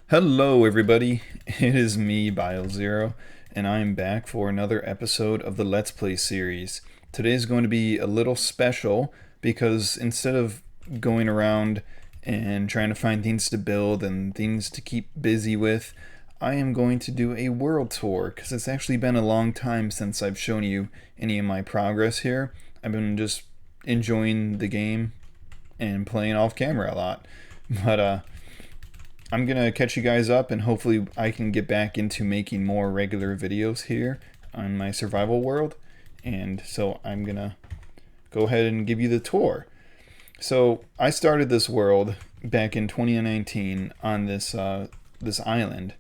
Hello, everybody. It is me, BioZero, and I am back for another episode of the Let's Play series. Today is going to be a little special because instead of going around and trying to find things to build and things to keep busy with, I am going to do a world tour because it's actually been a long time since I've shown you any of my progress here. I've been just enjoying the game and playing off camera a lot. But I'm gonna catch you guys up and hopefully I can get back into making more regular videos here on my survival world. And so I'm gonna go ahead and give you the tour. So I started this world back in 2019 on this island,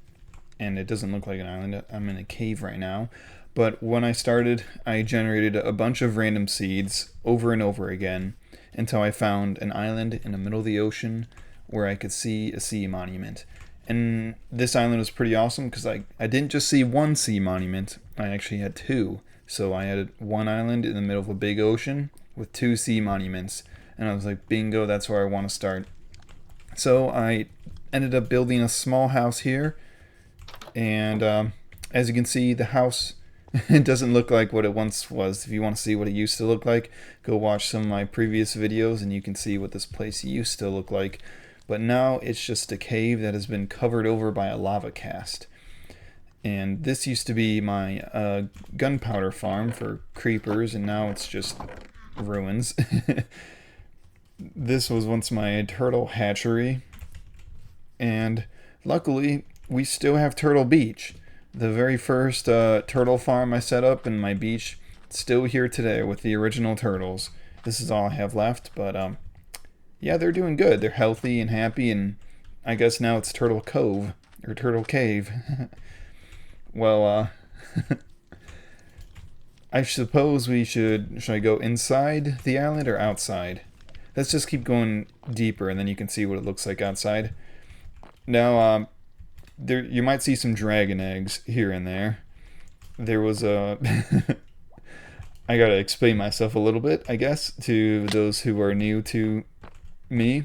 and it doesn't look like an island. I'm in a cave right now. But when I started, I generated a bunch of random seeds over and over again until I found an island in the middle of the ocean where I could see a sea monument. And this island was pretty awesome because I didn't just see one sea monument, I actually had two. So I had one island in the middle of a big ocean with two sea monuments. And I was like, bingo, that's where I want to start. So I ended up building a small house here. And as you can see, the house it doesn't look like what it once was. If you want to see what it used to look like, go watch some of my previous videos and you can see what this place used to look like. But now it's just a cave that has been covered over by a lava cast. And this used to be my gunpowder farm for creepers, and now it's just ruins. This was once my turtle hatchery, and luckily we still have Turtle Beach. The very first turtle farm I set up in my beach, still here today with the original turtles. This is all I have left, but yeah, they're doing good. They're healthy and happy, and I guess now it's Turtle Cove or Turtle Cave. Well, I suppose we should I go inside the island or outside? Let's just keep going deeper, and then you can see what it looks like outside. Now, there you might see some dragon eggs here and there. There was a. I gotta explain myself a little bit, I guess, to those who are new to me.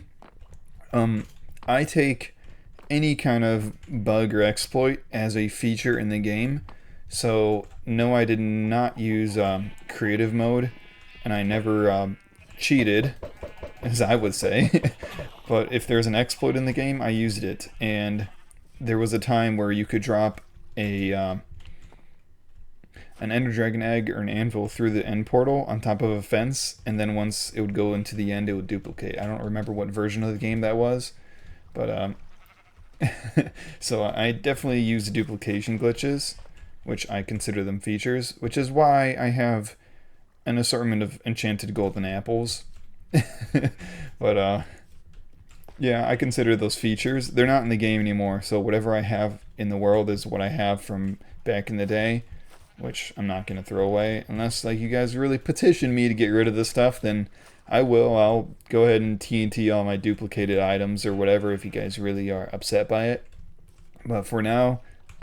Um, I take any kind of bug or exploit as a feature in the game. So, no, I did not use creative mode, and I never cheated, as I would say. But if there's an exploit in the game, I used it. And there was a time where you could drop a an Ender Dragon egg or an anvil through the end portal on top of a fence, and then once it would go into the end, it would duplicate. I don't remember what version of the game that was, but so I definitely use duplication glitches, which I consider them features, which is why I have an assortment of enchanted golden apples. But yeah, I consider those features. They're not in the game anymore, so whatever I have in the world is what I have from back in the day, which I'm not going to throw away unless like you guys really petition me to get rid of this stuff. Then I will. I'll go ahead and TNT all my duplicated items or whatever if you guys really are upset by it. But for now,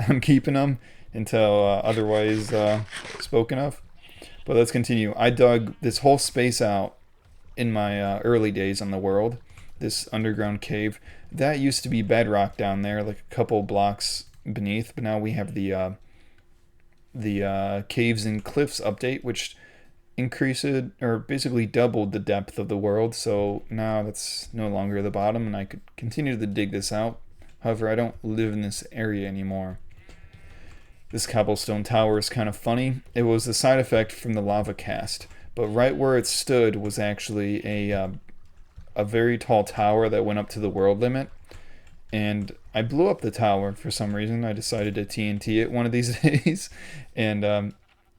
I'm keeping them until otherwise spoken of. But let's continue. I dug this whole space out in my early days on the world. This underground cave that used to be bedrock down there, like a couple blocks beneath. But now we have the caves and cliffs update, which increased or basically doubled the depth of the world. So now that's no longer the bottom, and I could continue to dig this out. However, I don't live in this area anymore. This cobblestone tower is kind of funny. It was a side effect from the lava cast, but right where it stood was actually a very tall tower that went up to the world limit, and I blew up the tower for some reason. I decided to TNT it one of these days, and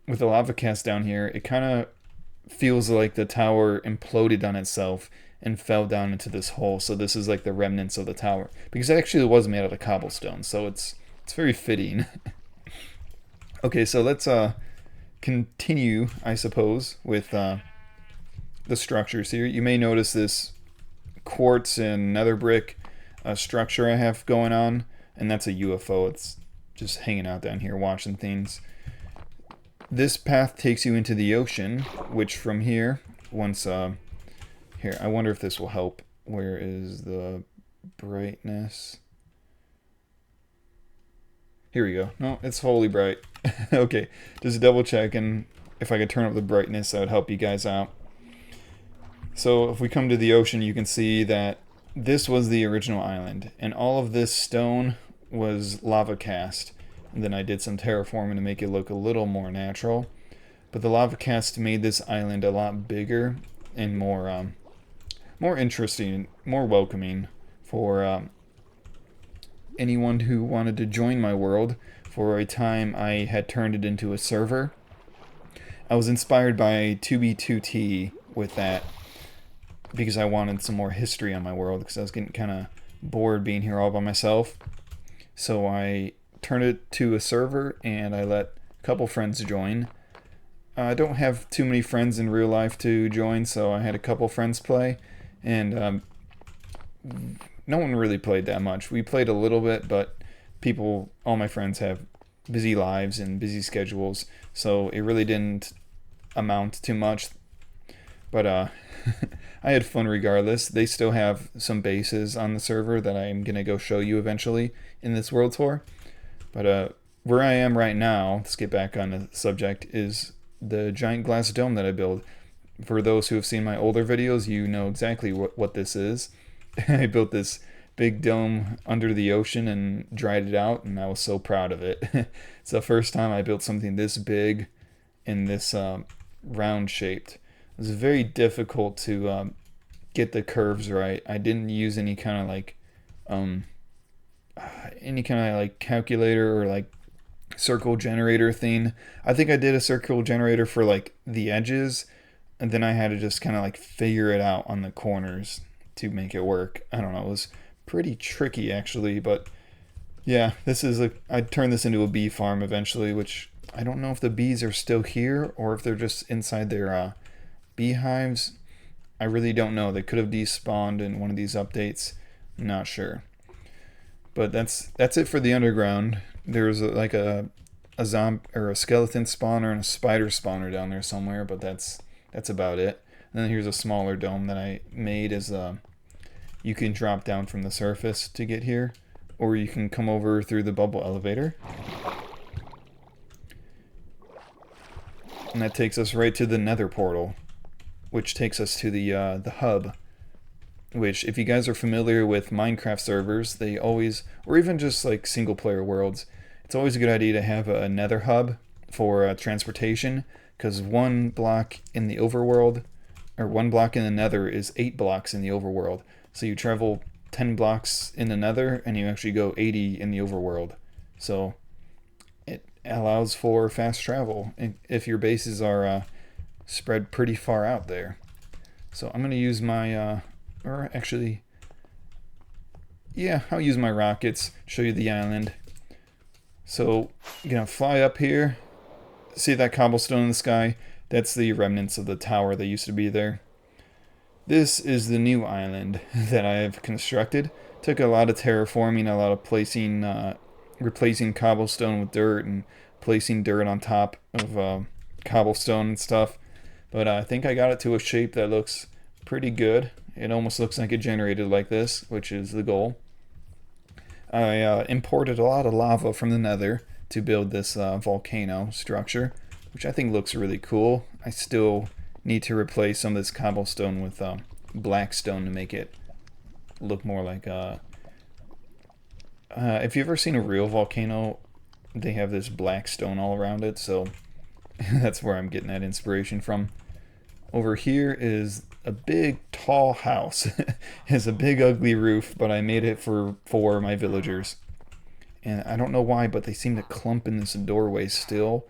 with the lava cast down here, it kind of feels like the tower imploded on itself and fell down into this hole. So this is like the remnants of the tower because it actually was made out of cobblestone. So it's very fitting. Okay, so let's continue, I suppose, with the structures here. You may notice this quartz and nether brick structure I have going on, and that's a UFO. It's just hanging out down here watching things. This path takes you into the ocean, which from here, once here, I wonder if this will help. Where is the brightness? Here we go. No, it's fully bright. Okay, just double checking. If I could turn up the brightness, that would help you guys out. So if we come to the ocean, you can see that this was the original island, and all of this stone was lava cast. And then I did some terraforming to make it look a little more natural. But the lava cast made this island a lot bigger and more interesting, more welcoming for anyone who wanted to join my world. For a time, I had turned it into a server. I was inspired by 2B2T with that because I wanted some more history on my world because I was getting kind of bored being here all by myself. So I turned it to a server and I let a couple friends join. I don't have too many friends in real life to join, so I had a couple friends play, and no one really played that much. We played a little bit, but all my friends have busy lives and busy schedules, so it really didn't amount to much. But I had fun regardless. They still have some bases on the server that I'm going to go show you eventually in this world tour. But where I am right now, let's get back on the subject, is the giant glass dome that I built. For those who have seen my older videos, you know exactly what this is. I built this big dome under the ocean and dried it out, and I was so proud of it. It's the first time I built something this big and this round shaped. It was very difficult to get the curves right. I didn't use any kind of like calculator or like circle generator thing. I think I did a circle generator for like the edges, and then I had to just kind of like figure it out on the corners to make it work. I don't know, it was pretty tricky actually, but yeah, I turned this into a bee farm eventually, which I don't know if the bees are still here or if they're just inside their beehives. I really don't know. They could have despawned in one of these updates. I'm not sure. But that's it for the underground. There's like a zombie or a skeleton spawner and a spider spawner down there somewhere, but that's about it. And then here's a smaller dome that I made as you can drop down from the surface to get here, or you can come over through the bubble elevator. And that takes us right to the Nether portal, which takes us to the hub. Which, if you guys are familiar with Minecraft servers, they always, or even just like single player worlds, it's always a good idea to have a Nether hub for transportation, because one block in the overworld, or one block in the Nether is 8 blocks in the overworld. So you travel 10 blocks in the Nether, and you actually go 80 in the overworld. So it allows for fast travel if your bases are spread pretty far out there. So I'm going to use my, or actually, yeah, I'll use my rockets, show you the island. So I'm going to fly up here. See that cobblestone in the sky? That's the remnants of the tower that used to be there. This is the new island that I have constructed. Took a lot of terraforming, a lot of replacing cobblestone with dirt and placing dirt on top of cobblestone and stuff. But I think I got it to a shape that looks pretty good. It almost looks like it generated like this, which is the goal. I imported a lot of lava from the Nether to build this volcano structure, which I think looks really cool. I still need to replace some of this cobblestone with black stone to make it look more like if you've ever seen a real volcano, they have this black stone all around it, so that's where I'm getting that inspiration from. Over here is a big tall house. It has a big ugly roof, but I made it for my villagers. And I don't know why, but they seem to clump in this doorway still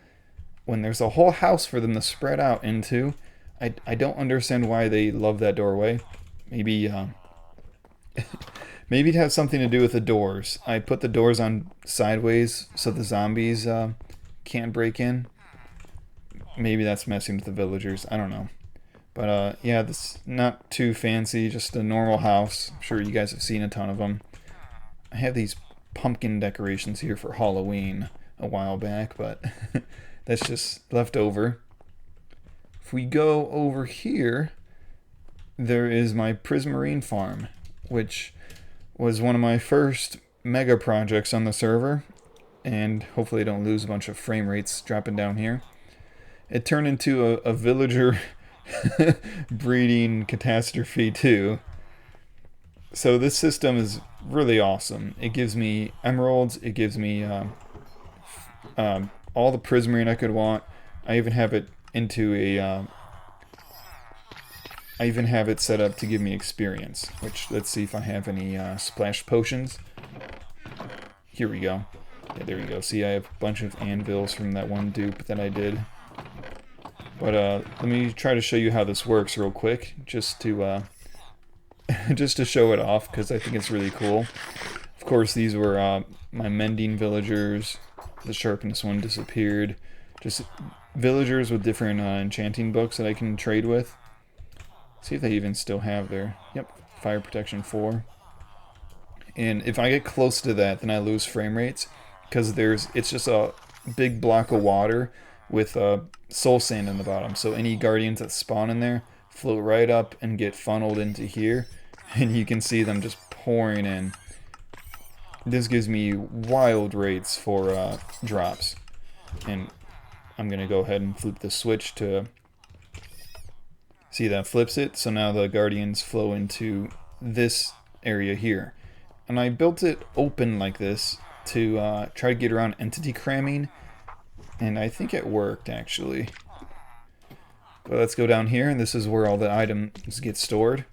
when there's a whole house for them to spread out into. I don't understand why they love that doorway. Maybe maybe it has something to do with the doors. I put the doors on sideways so the zombies can't break in. Maybe that's messing with the villagers. I don't know. But yeah, this not too fancy, just a normal house. I'm sure you guys have seen a ton of them. I have these pumpkin decorations here for Halloween a while back, but that's just left over. If we go over here, there is my Prismarine farm, which was one of my first mega projects on the server. and hopefully I don't lose a bunch of frame rates dropping down here. It turned into a villager breeding catastrophe too. So this system is really awesome. It gives me emeralds, it gives me all the prismarine I could want. I even have it into a I even have it set up to give me experience, which, let's see if I have any splash potions. Here we go. Yeah, there we go. See, I have a bunch of anvils from that one dupe that I did. But let me try to show you how this works real quick, just to just to show it off, because I think it's really cool. Of course, these were my mending villagers. The sharpness one disappeared. Just villagers with different enchanting books that I can trade with. See if they even still have their, yep, fire protection 4. And if I get close to that, then I lose frame rates, because it's just a big block of water with soul sand in the bottom. So any guardians that spawn in there float right up and get funneled into here, and you can see them just pouring in. This gives me wild rates for drops. And I'm going to go ahead and flip the switch to... See, that flips it, so now the guardians flow into this area here. And I built it open like this to try to get around entity cramming, and I think it worked, actually. But let's go down here, and this is where all the items get stored.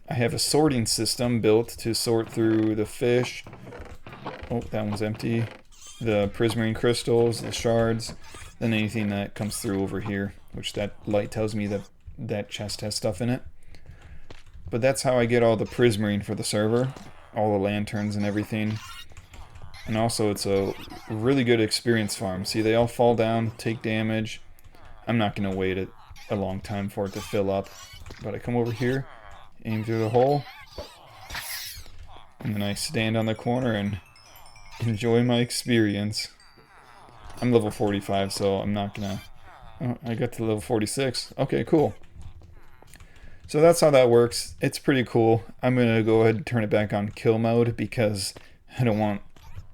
I have a sorting system built to sort through the fish. Oh, that one's empty. The prismarine crystals, the shards, then anything that comes through over here, which that light tells me that that chest has stuff in it. But that's how I get all the prismarine for the server, all the lanterns and everything. And also it's a really good experience farm. See, they all fall down, take damage. I'm not going to wait a long time for it to fill up. But I come over here, aim through the hole, and then I stand on the corner and enjoy my experience. I'm level 45, so I'm not going to... Oh, I got to level 46. Okay, cool. So that's how that works. It's pretty cool. I'm going to go ahead and turn it back on kill mode because I don't want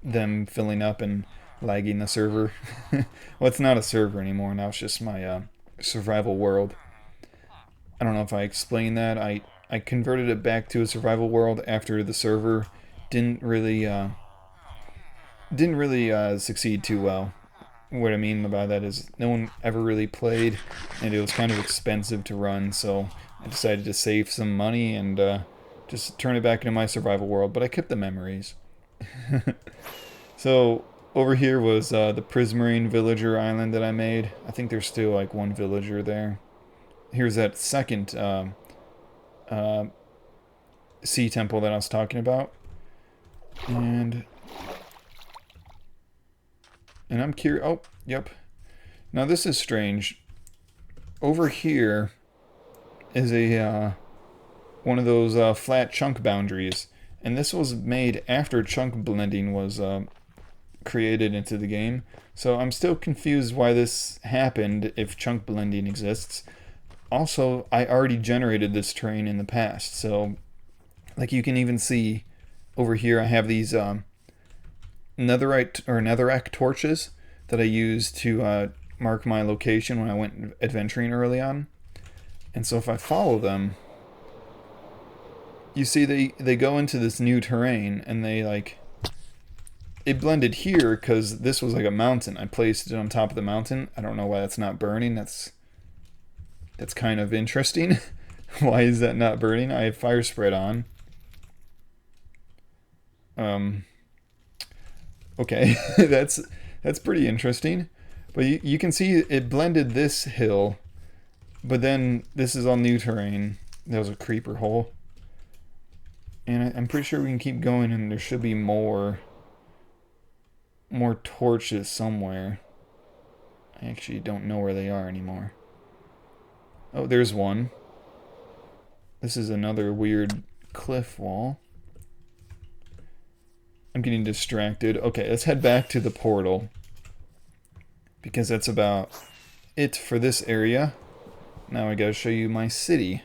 them filling up and lagging the server. Well, it's not a server anymore. Now it's just my survival world. I don't know if I explained that. I converted it back to a survival world after the server didn't really succeed too well. What I mean by that is no one ever really played, and it was kind of expensive to run, so I decided to save some money and just turn it back into my survival world, but I kept the memories. So over here was the Prismarine villager island that I made. I think there's still like one villager there. Here's that second sea temple that I was talking about. And I'm curious. Oh, yep. Now this is strange. Over here is a one of those flat chunk boundaries, and this was made after chunk blending was created into the game. So I'm still confused why this happened if chunk blending exists. Also, I already generated this terrain in the past, so like you can even see over here I have these netherrack torches that I used to mark my location when I went adventuring early on. And so if I follow them, you see they go into this new terrain, and it blended here because this was like a mountain. I placed it on top of the mountain. I don't know why that's not burning. That's kind of interesting. Why is that not burning? I have fire spread on. Okay, that's pretty interesting. But you can see it blended this hill, but then this is all new terrain. That was a creeper hole. And I'm pretty sure we can keep going, and there should be more torches somewhere. I actually don't know where they are anymore. Oh, there's one. This is another weird cliff wall. I'm getting distracted. Okay, let's head back to the portal, because that's about it for this area. Now I gotta show you my city.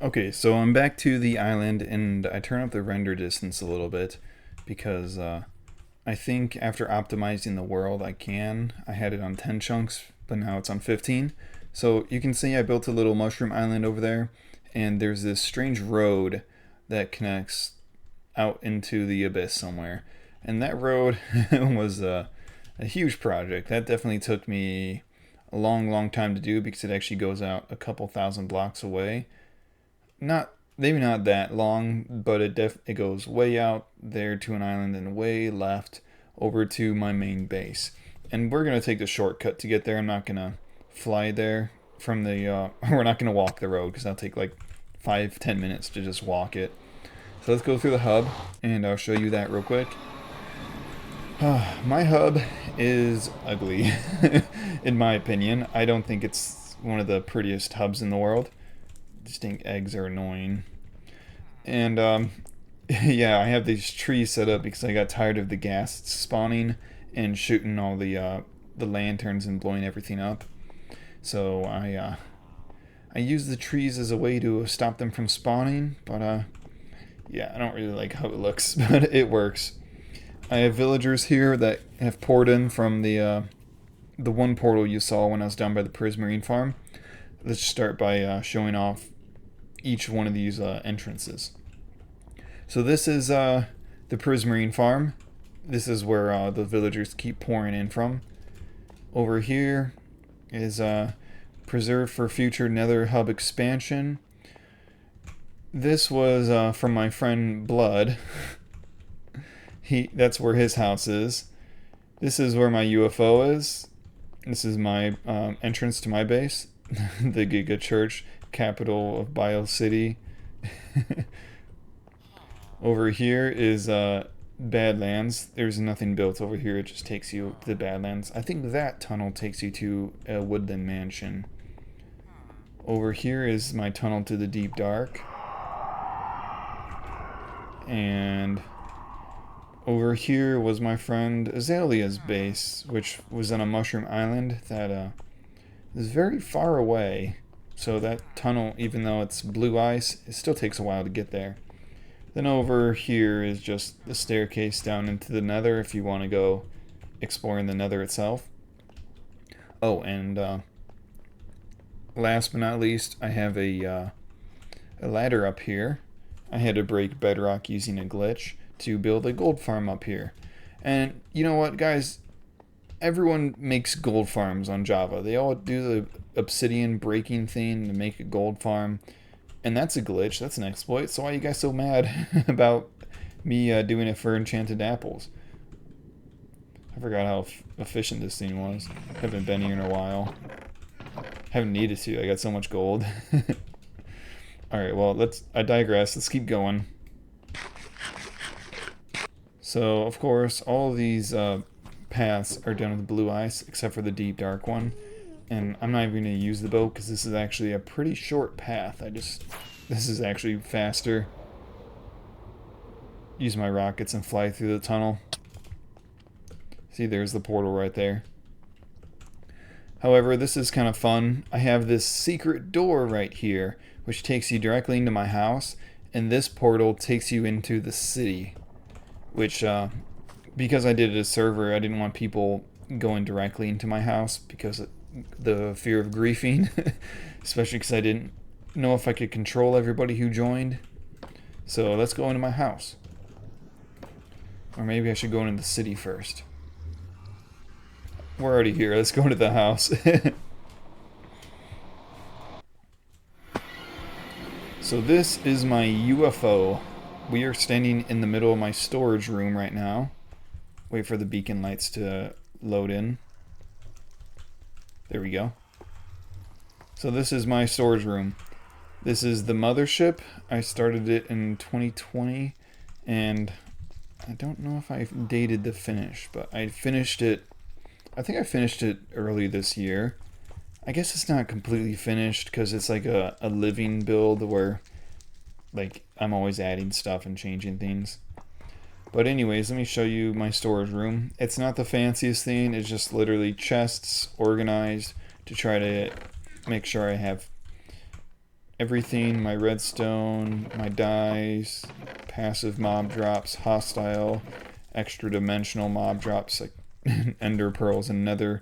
Okay, so I'm back to the island, and I turn up the render distance a little bit, because I think after optimizing the world I had it on 10 chunks, but now it's on 15. So you can see I built a little mushroom island over there, and there's this strange road that connects out into the abyss somewhere. And that road was a huge project. That definitely took me a long time to do because it actually goes out a couple thousand blocks away. Not maybe not that long, but it goes way out there to an island and way left over to my main base. And we're gonna take the shortcut to get there. I'm not gonna fly there from the. We're not gonna walk the road because that'll take like 5-10 minutes to just walk it. So let's go through the hub, and I'll show you that real quick. My hub is ugly, in my opinion. I don't think it's one of the prettiest hubs in the world. Distinct eggs are annoying. And, yeah, I have these trees set up because I got tired of the gas spawning and shooting all the lanterns and blowing everything up. So I use the trees as a way to stop them from spawning, but, yeah, I don't really like how it looks, but it works. I have villagers here that have poured in from the one portal you saw when I was down by the Prismarine farm. Let's start by showing off each one of these entrances. So this is the Prismarine farm. This is where the villagers keep pouring in from. Over here is preserved for future Nether hub expansion. This was from my friend Blood. That's where his house is. This is where my UFO is. This is my entrance to my base, the Giga Church, capital of Bile City. Over here is Badlands. There's nothing built over here. It just takes you to the Badlands. I think that tunnel takes you to a woodland mansion. Over here is my tunnel to the Deep Dark. And over here was my friend Azalea's base, which was on a mushroom island that is very far away. So that tunnel, even though it's blue ice, it still takes a while to get there. Then over here is just the staircase down into the Nether if you want to go exploring the Nether itself. Oh, and last but not least, I have a ladder up here. I had to break bedrock using a glitch to build a gold farm up here. And you know what, guys? Everyone makes gold farms on Java. They all do the obsidian breaking thing to make a gold farm. And that's a glitch. That's an exploit. So why are you guys so mad about me doing it for enchanted apples? I forgot how efficient this thing was. Haven't been here in a while. Haven't needed to. I got so much gold. Alright, well, I digress. Let's keep going. So, of course, all of these paths are done with blue ice, except for the deep dark one. And I'm not even going to use the boat, because this is actually a pretty short path. This is actually faster. Use my rockets and fly through the tunnel. See, there's the portal right there. However, this is kind of fun. I have this secret door right here, which takes you directly into my house. And this portal takes you into the city. Which, because I did it as server, I didn't want people going directly into my house because of the fear of griefing. Especially because I didn't know if I could control everybody who joined. So let's go into my house. Or maybe I should go into the city first. We're already here. Let's go into the house. So this is my UFO. We are standing in the middle of my storage room right now. Wait for the beacon lights to load in. There we go. So this is my storage room. This is the mothership. I started it in 2020, and I don't know if I dated the finish, but I finished it. I think I finished it early this year. I guess it's not completely finished because it's like a living build where like I'm always adding stuff and changing things. But anyways, let me show you my storage room. It's not the fanciest thing. It's just literally chests organized to try to make sure I have everything, my redstone, my dyes, passive mob drops, hostile, extra dimensional mob drops like ender pearls and nether.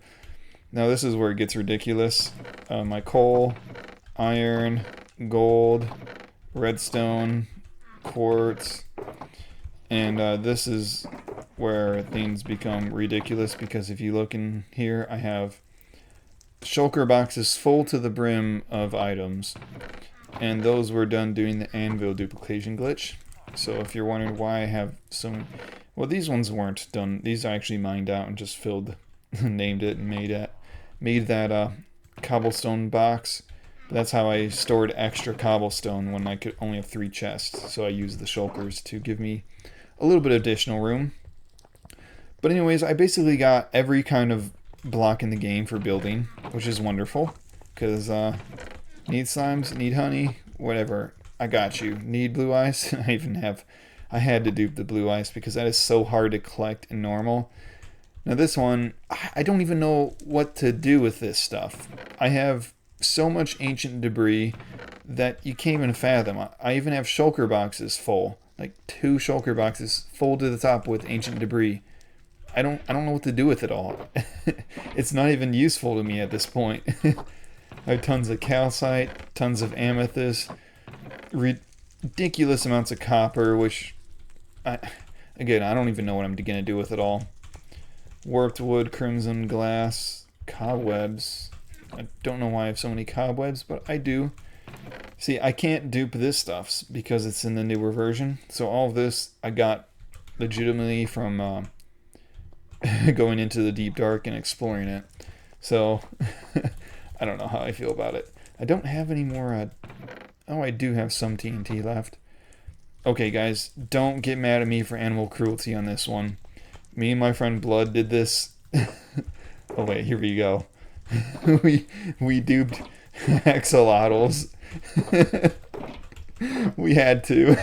Now this is where it gets ridiculous. My coal, iron, gold, redstone, quartz, and this is where things become ridiculous, because if you look in here, I have shulker boxes full to the brim of items, and those were done doing the anvil duplication glitch. So if you're wondering why I have some, well, these ones weren't done. These I actually mined out and just filled, named it, and made that cobblestone box. That's how I stored extra cobblestone when I could only have 3 chests. So I used the shulkers to give me a little bit of additional room. But anyways, I basically got every kind of block in the game for building, which is wonderful. Because need slimes, need honey, whatever. I got you. Need blue ice? I had to dupe the blue ice because that is so hard to collect in normal. Now this one, I don't even know what to do with this stuff. I have so much ancient debris that you can't even fathom. I even have shulker boxes full, like 2 shulker boxes full to the top with ancient debris. I don't know what to do with it all. It's not even useful to me at this point. I have tons of calcite, tons of amethyst, ridiculous amounts of copper, which again, I don't even know what I'm gonna do with it all. Warped wood, crimson glass, cobwebs. I don't know why I have so many cobwebs, but I do. See, I can't dupe this stuff because it's in the newer version. So all of this I got legitimately from going into the deep dark and exploring it. So I don't know how I feel about it. I don't have any more oh, I do have some TNT left. Okay guys, don't get mad at me for animal cruelty on this one. Me and my friend Blood did this. Oh wait, here we go. we duped axolotls. We had to.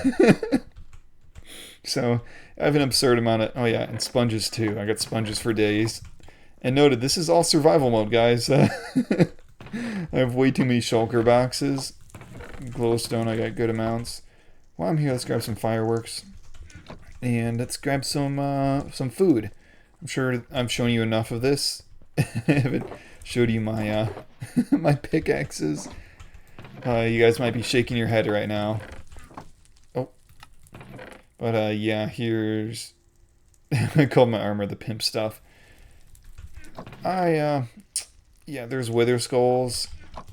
So I have an absurd amount of, oh yeah, and sponges too. I got sponges for days. And noted, this is all survival mode, guys. I have way too many shulker boxes. Glowstone, I got good amounts. While I'm here, let's grab some fireworks. And let's grab some food. I'm sure I've shown you enough of this. I haven't showed you my my pickaxes. You guys might be shaking your head right now. Oh. But yeah, here's I called my armor the pimp stuff. Yeah, there's wither skulls.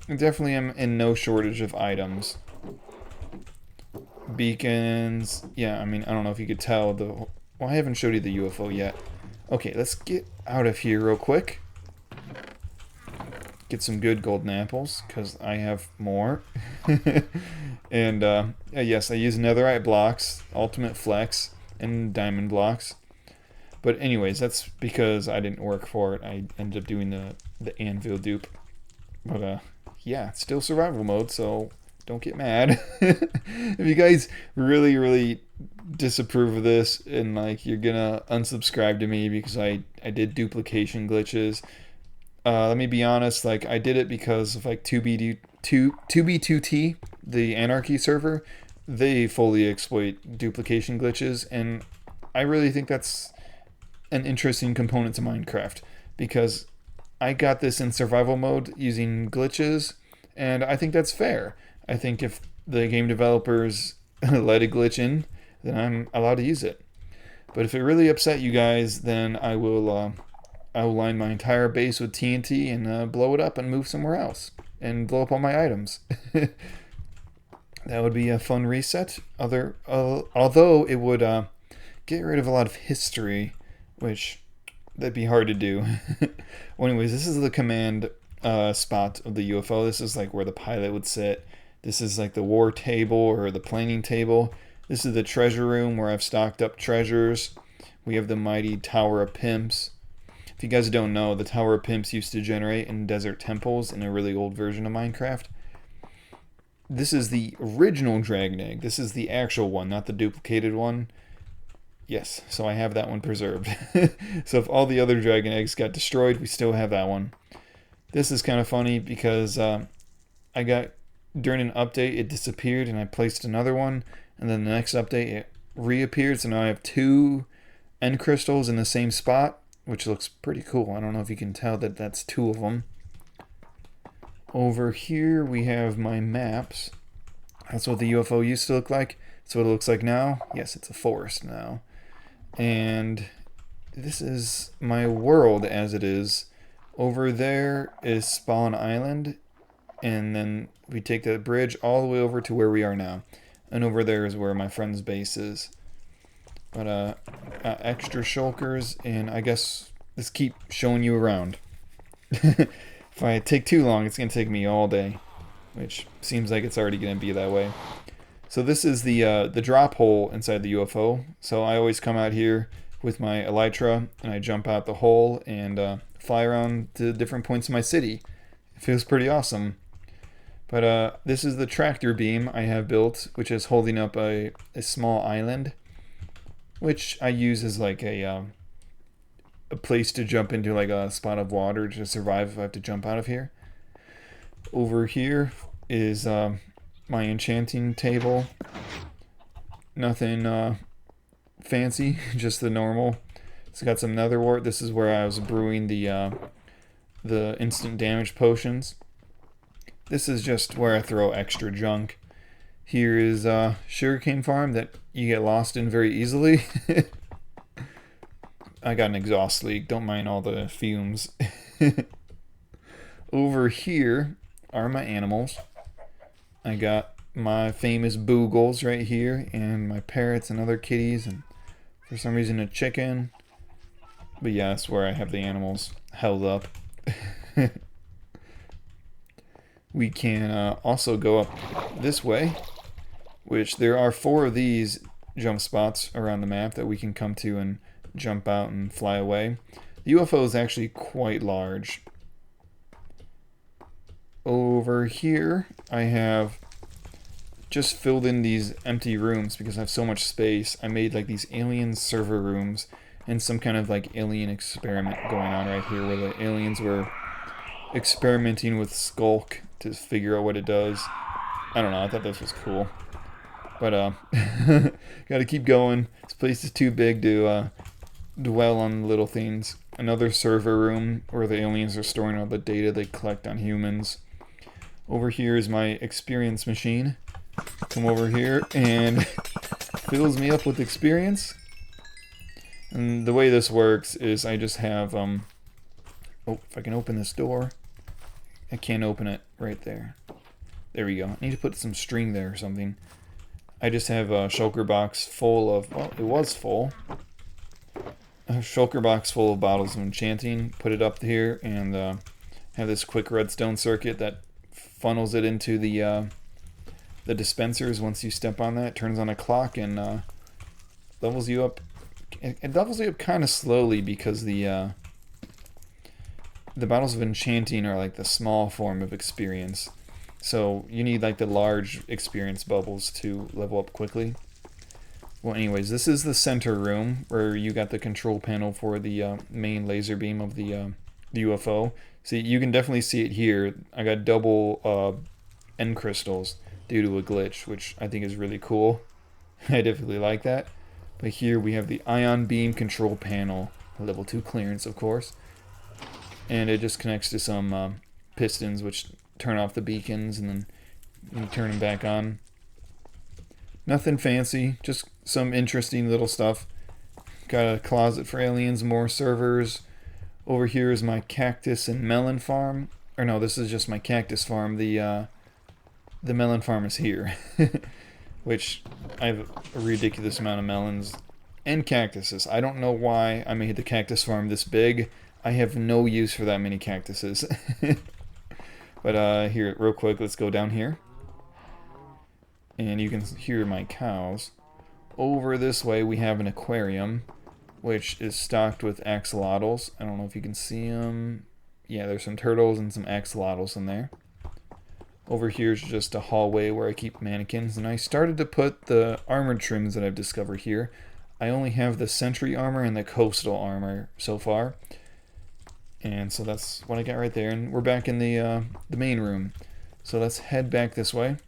I definitely am in no shortage of items. Beacons. Yeah, I mean, I don't know if you could tell well, I haven't showed you the UFO yet. Okay, let's get out of here real quick. Get some good golden apples, because I have more. And, yes, I use netherite blocks, ultimate flex, and diamond blocks. But anyways, that's because I didn't work for it. I ended up doing the anvil dupe. But, yeah, it's still survival mode, so don't get mad. If you guys really, really disapprove of this and, like, you're gonna unsubscribe to me because I did duplication glitches, let me be honest, like, I did it because of, like, 2B2T, the Anarchy server. They fully exploit duplication glitches, and I really think that's an interesting component to Minecraft, because I got this in survival mode using glitches, and I think that's fair. I think if the game developers let a glitch in, then I'm allowed to use it. But if it really upset you guys, then I will line my entire base with TNT and blow it up and move somewhere else and blow up all my items. That would be a fun reset. Although it would get rid of a lot of history, which that'd be hard to do. Well, anyways, this is the command spot of the UFO. This is like where the pilot would sit. This is like the war table or the planning table. This is the treasure room where I've stocked up treasures. We have the mighty Tower of Pimps. If you guys don't know, the Tower of Pimps used to generate in desert temples in a really old version of Minecraft. This is the original Dragon Egg. This is the actual one, not the duplicated one. Yes, so I have that one preserved. So if all the other Dragon Eggs got destroyed, we still have that one. This is kind of funny because I got during an update it disappeared and I placed another one, and then the next update it reappeared, so now I have two end crystals in the same spot, which looks pretty cool. I don't know if you can tell that that's two of them. Over here we have my maps. That's what the UFO used to look like. That's what it looks like now. Yes, it's a forest now. And this is my world as it is. Over there is Spawn Island, and then we take the bridge all the way over to where we are now. And over there is where my friend's base is. But extra shulkers, and I guess let's keep showing you around. If I take too long, it's gonna take me all day, which seems like it's already gonna be that way. So this is the drop hole inside the UFO. So I always come out here with my elytra and I jump out the hole and fly around to different points in my city. It feels pretty awesome. But this is the tractor beam I have built, which is holding up a small island, which I use as like a place to jump into, like a spot of water to survive if I have to jump out of here. Over here is my enchanting table. Nothing fancy, just the normal. It's got some nether wart. This is where I was brewing the instant damage potions. This is just where I throw extra junk. Here is a sugarcane farm that you get lost in very easily. I got an exhaust leak, don't mind all the fumes. Over here are my animals. I got my famous boogles right here, and my parrots and other kitties, and for some reason a chicken. But yeah, that's where I have the animals held up. We can also go up this way, which there are 4 of these jump spots around the map that we can come to and jump out and fly away. The UFO is actually quite large. Over here I have just filled in these empty rooms because I have so much space. I made like these alien server rooms and some kind of like alien experiment going on right here where the aliens were experimenting with Skulk to figure out what it does. I don't know, I thought this was cool. But gotta keep going. This place is too big to dwell on little things. Another server room where the aliens are storing all the data they collect on humans. Over here is my experience machine. Come over here and fills me up with experience. And the way this works is I just have oh, if I can open this door. I can't open it right there. There we go. I need to put some string there or something. I just have a shulker box full of, well, it was full. A shulker box full of bottles of enchanting. Put it up here and have this quick redstone circuit that funnels it into the dispensers. Once you step on that, it turns on a clock and levels you up. It levels you up kind of slowly because the bottles of enchanting are like the small form of experience. So you need like the large experience bubbles to level up quickly. Well, anyways, this is the center room where you got the control panel for the main laser beam of the UFO. See, you can definitely see it here. I got double end crystals due to a glitch, which I think is really cool. I definitely like that. But here we have the ion beam control panel, level 2 clearance, of course. And it just connects to some pistons, which turn off the beacons and then you turn them back on. Nothing fancy, just some interesting little stuff. Got a closet for aliens, more servers. Over here is my cactus and melon farm. Or no, this is just my cactus farm. The melon farm is here. Which I have a ridiculous amount of melons and cactuses. I don't know why I made the cactus farm this big. I have no use for that many cactuses. But here, real quick, let's go down here. And you can hear my cows. Over this way, we have an aquarium, which is stocked with axolotls. I don't know if you can see them. Yeah, there's some turtles and some axolotls in there. Over here is just a hallway where I keep mannequins. And I started to put the armored trims that I've discovered here. I only have the sentry armor and the coastal armor so far. And so that's what I got right there. And we're back in the main room. So let's head back this way.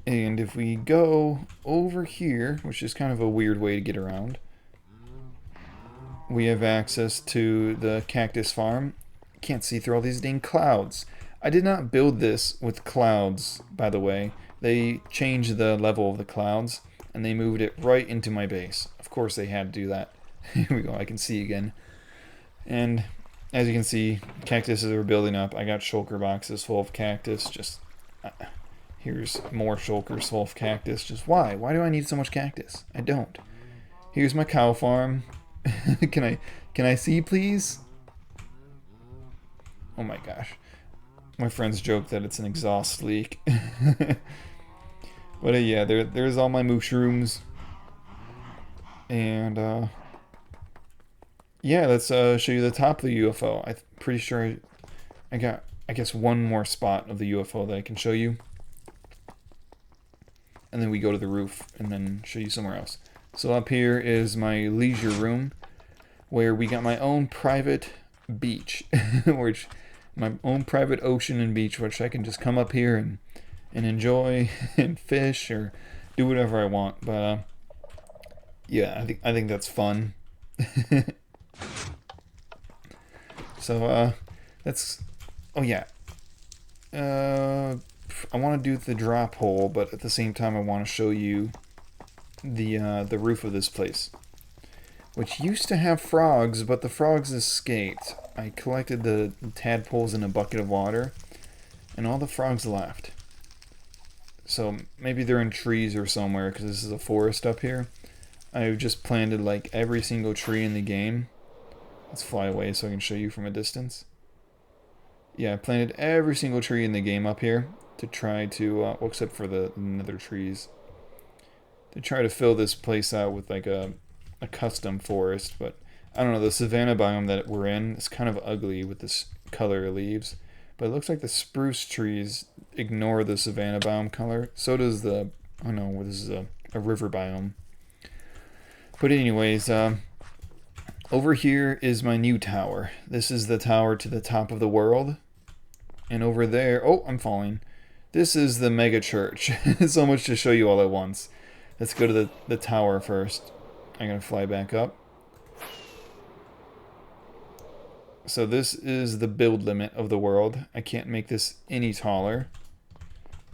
And if we go over here, which is kind of a weird way to get around, we have access to the cactus farm. Can't see through all these dang clouds. I did not build this with clouds, by the way. They changed the level of the clouds, and they moved it right into my base. Of course they had to do that. Here we go, I can see again. And as you can see, cactuses are building up. I got shulker boxes full of cactus. Just here's more shulkers full of cactus. Just why? Why do I need so much cactus? I don't. Here's my cow farm. Can I see, please? Oh my gosh. My friends joke that it's an exhaust leak. But yeah, there's all my mushrooms. And yeah, let's show you the top of the UFO. I'm pretty sure I got, I guess, one more spot of the UFO that I can show you. And then we go to the roof and then show you somewhere else. So up here is my leisure room, where we got my own private beach, which my own private ocean and beach, which I can just come up here and enjoy and fish or do whatever I want. But yeah, I think that's fun. So that's, oh yeah, I want to do the drop hole, but at the same time I want to show you the roof of this place, which used to have frogs, but the frogs escaped. I collected the tadpoles in a bucket of water, and all the frogs left. So maybe they're in trees or somewhere, because this is a forest up here. I've just planted like every single tree in the game. Let's fly away so I can show you from a distance. Yeah, I planted every single tree in the game up here to try to, well, except for the nether trees, to try to fill this place out with like a custom forest. But I don't know, the savanna biome that we're in is kind of ugly with this color of leaves. But it looks like the spruce trees ignore the savanna biome color. So does the, oh no, this is a river biome. But anyways, over here is my new tower. This is the tower to the top of the world. And over there, oh, I'm falling. This is the mega church. So much to show you all at once. Let's go to the tower first. I'm going to fly back up. So this is the build limit of the world. I can't make this any taller.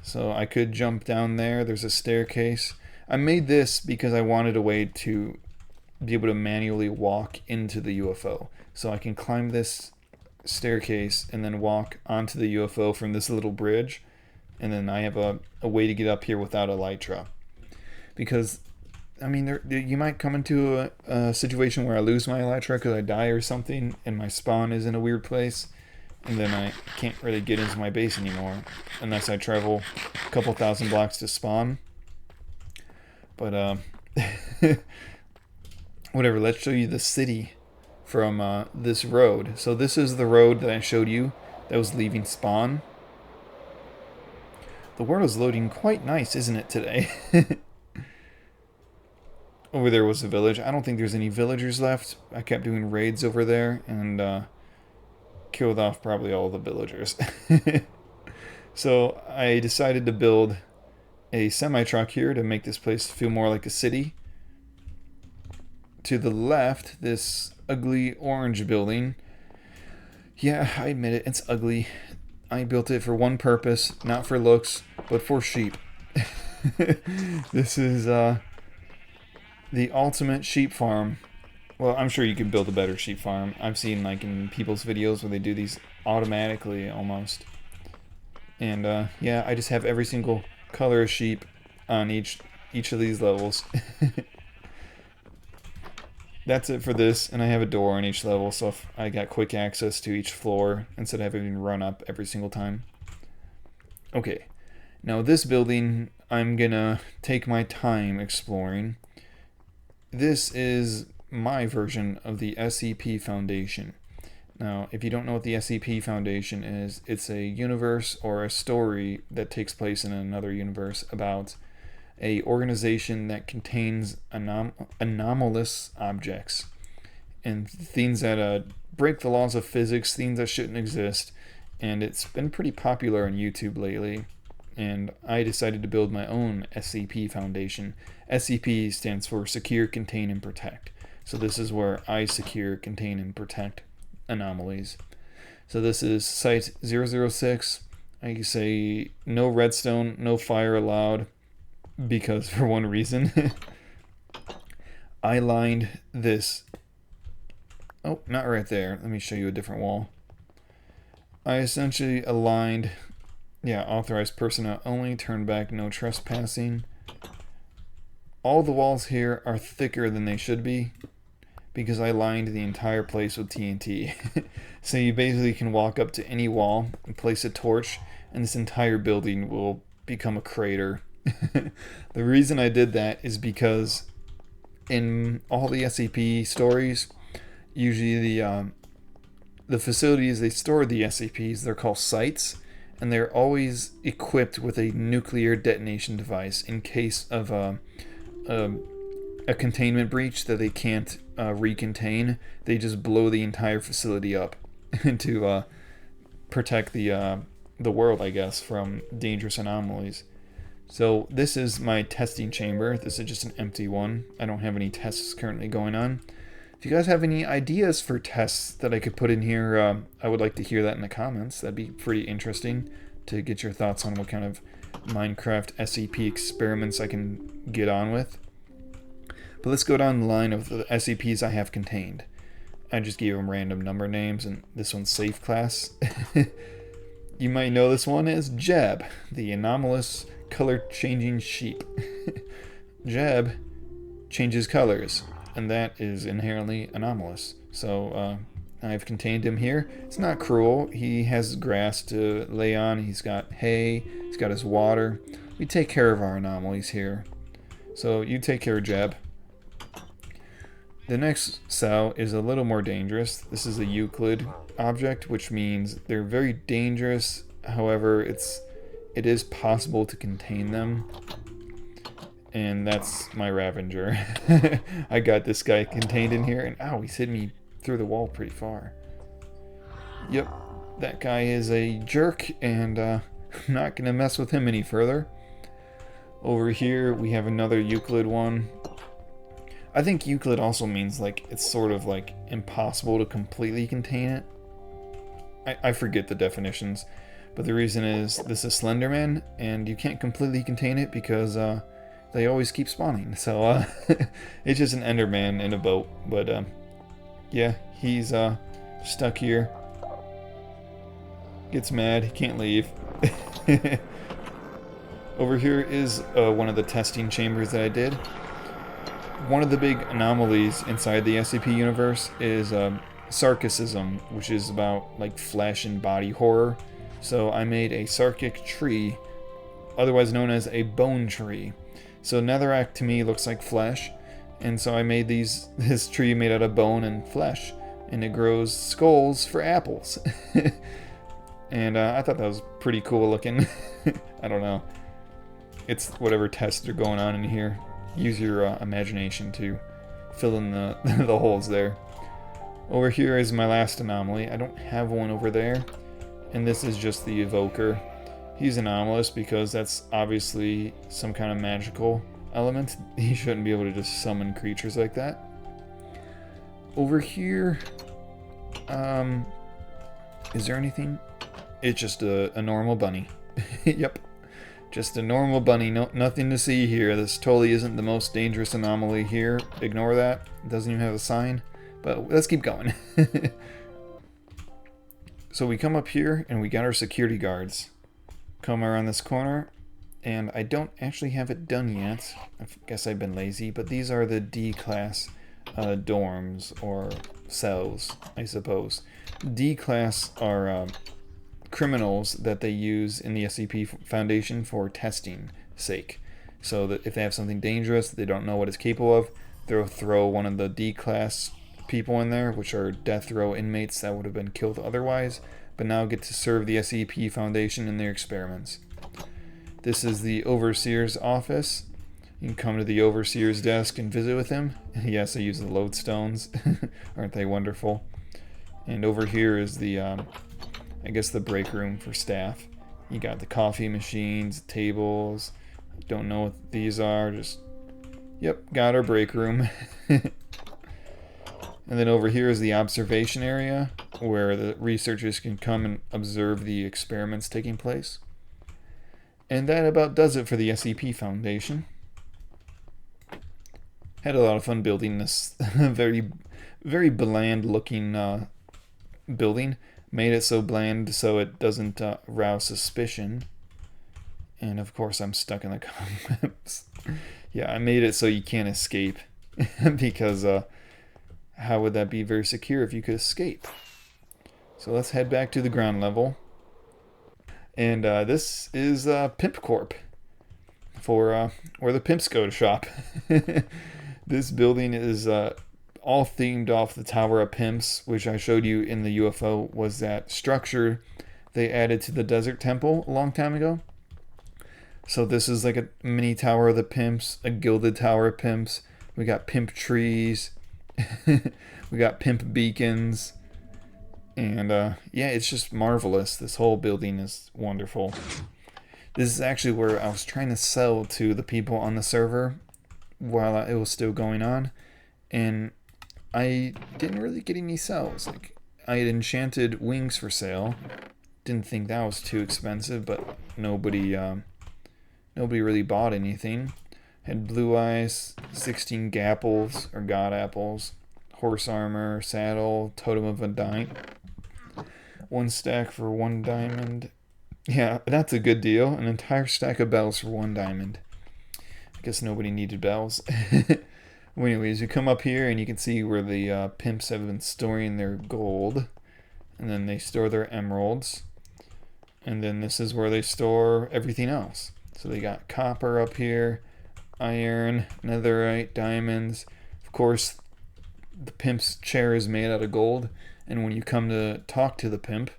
So I could jump down there. There's a staircase. I made this because I wanted a way to be able to manually walk into the UFO. So I can climb this staircase and then walk onto the UFO from this little bridge. And then I have a way to get up here without elytra. Because, I mean, you might come into a situation where I lose my elytra because I die or something, and my spawn is in a weird place, and then I can't really get into my base anymore unless I travel a couple thousand blocks to spawn. But whatever, let's show you the city from this road. So this is the road that I showed you that was leaving spawn. The world is loading quite nice, isn't it, today? Over there was a village. I don't think there's any villagers left. I kept doing raids over there and killed off probably all the villagers. So I decided to build a semi-truck here to make this place feel more like a city. To the left, this ugly orange building. Yeah, I admit it, it's ugly. I built it for one purpose, not for looks, but for sheep. This is the ultimate sheep farm. Well, I'm sure you could build a better sheep farm. I've seen like in people's videos where they do these automatically almost. And yeah, I just have every single color of sheep on each of these levels. That's it for this, and I have a door on each level, so if I got quick access to each floor instead of having to run up every single time. Okay, now this building I'm gonna take my time exploring. This is my version of the SCP Foundation. Now, if you don't know what the SCP Foundation is, it's a universe or a story that takes place in another universe about a organization that contains anomalous objects. and things that break the laws of physics, things that shouldn't exist. And it's been pretty popular on YouTube lately. And I decided to build my own SCP Foundation. SCP stands for Secure, Contain, and Protect. So this is where I secure, contain, and protect anomalies. So this is Site 006. I can say no redstone, no fire allowed, because for one reason, I lined this. Oh, not right there. Let me show you a different wall. I essentially aligned, authorized personnel only, turn back, no trespassing. All the walls here are thicker than they should be because I lined the entire place with TNT. So you basically can walk up to any wall and place a torch, and this entire building will become a crater. The reason I did that is because in all the SCP stories, usually the facilities they store the SCPs, they're called sites, and they're always equipped with a nuclear detonation device in case of a containment breach that they can't recontain. They just blow the entire facility up to protect the world, I guess, from dangerous anomalies. So this is my testing chamber. This is just an empty one. I don't have any tests currently going on. If you guys have any ideas for tests that I could put in here, I would like to hear that in the comments. That'd be pretty interesting to get your thoughts on what kind of Minecraft SCP experiments I can get on with. But let's go down the line of the SCPs I have contained. I just gave them random number names, and this one's safe class. You might know this one as Jeb, the anomalous color-changing sheep. Jeb changes colors, and that is inherently anomalous. So I've contained him here. It's not cruel. He has grass to lay on. He's got hay. He's got his water. We take care of our anomalies here. So you take care of Jeb. The next cell is a little more dangerous. This is a Euclid object, which means they're very dangerous. However, it is possible to contain them. And that's my Ravager. I got this guy contained in here, and ow, he's hit me through the wall pretty far. Yep, that guy is a jerk, and I'm not gonna mess with him any further. Over here we have another Euclid one. I think Euclid also means like it's sort of like impossible to completely contain it. I forget the definitions, but the reason is this is Slenderman, and you can't completely contain it because they always keep spawning. So it's just an Enderman in a boat. But yeah, he's stuck here. Gets mad, he can't leave. Over here is one of the testing chambers that I did. One of the big anomalies inside the SCP universe is Sarkicism, which is about like flesh and body horror. So I made a Sarkic tree, otherwise known as a bone tree. So Netherrack to me looks like flesh, and so I made this tree made out of bone and flesh, and it grows skulls for apples. And I thought that was pretty cool looking. I don't know. It's whatever tests are going on in here. Use your imagination to fill in the, the holes there. Over here is my last anomaly. I don't have one over there. And this is just the Evoker. He's anomalous because that's obviously some kind of magical element. He shouldn't be able to just summon creatures like that. Over here, is there anything? It's just a normal bunny. Yep. Just a normal bunny, nothing to see here. This totally isn't the most dangerous anomaly here. Ignore that. It doesn't even have a sign. But let's keep going. So we come up here and we got our security guards. Come around this corner, and I don't actually have it done yet. I guess I've been lazy, but these are the D-class dorms or cells, I suppose. D-class are criminals that they use in the SCP Foundation for testing sake. So that if they have something dangerous that they don't know what it's capable of, they'll throw one of the D-class people in there, which are death row inmates that would have been killed otherwise, but now get to serve the SCP Foundation in their experiments. This is the Overseer's office. You can come to the overseer's desk and visit with him. Yes, I use the lodestones. Aren't they wonderful? And over here is the, I guess the break room for staff. You got the coffee machines, tables. Don't know what these are. Just, yep, got our break room. And then over here is the observation area where the researchers can come and observe the experiments taking place. And that about does it for the SCP Foundation. Had a lot of fun building this very, very bland looking building. Made it so bland so it doesn't rouse suspicion. And of course I'm stuck in the cobwebs. Yeah, I made it so you can't escape. Because how would that be very secure if you could escape? So let's head back to the ground level. And this is Pimp Corp. For where the pimps go to shop. This building is all themed off the Tower of Pimps, which I showed you in the UFO, was that structure they added to the Desert Temple a long time ago. So this is like a mini Tower of the Pimps, a gilded Tower of Pimps. We got pimp trees. We got pimp beacons. And yeah, it's just marvelous. This whole building is wonderful. This is actually where I was trying to sell to the people on the server while it was still going on. And I didn't really get any sales. Like, I had enchanted wings for sale. Didn't think that was too expensive, but nobody really bought anything. Had blue eyes, 16 gapples or god apples, horse armor, saddle, totem of a dime. 1 stack for 1 diamond. Yeah, that's a good deal. An entire stack of bells for 1 diamond. I guess nobody needed bells. Well, anyways, you come up here and you can see where the pimps have been storing their gold. And then they store their emeralds. And then this is where they store everything else. So they got copper up here, iron, netherite, diamonds. Of course, the pimp's chair is made out of gold. And when you come to talk to the pimp,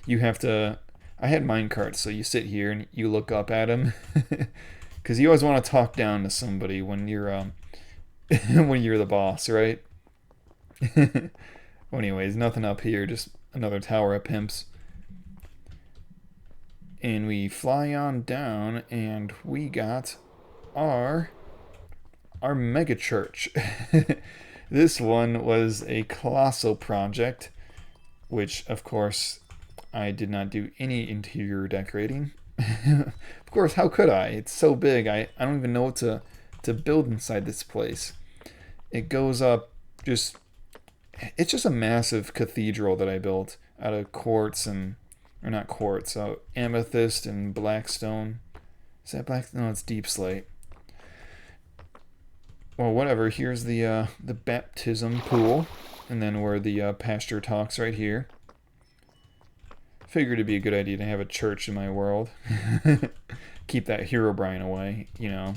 you have to... I had minecarts, so you sit here and you look up at him. Because you always want to talk down to somebody when you're when you're the boss, right? Well, anyways, nothing up here, just another Tower of Pimps. And we fly on down, and we got our mega church. This one was a colossal project, which, of course, I did not do any interior decorating. Of course, how could I? It's so big, I don't even know what to build inside this place. It goes up just... It's just a massive cathedral that I built out of quartz and... Or not quartz, amethyst and blackstone. Is that black? No, it's deep slate. Well, whatever. Here's the baptism pool. And then where the pastor talks right here. Figured it'd be a good idea to have a church in my world. Keep that Herobrine away, you know.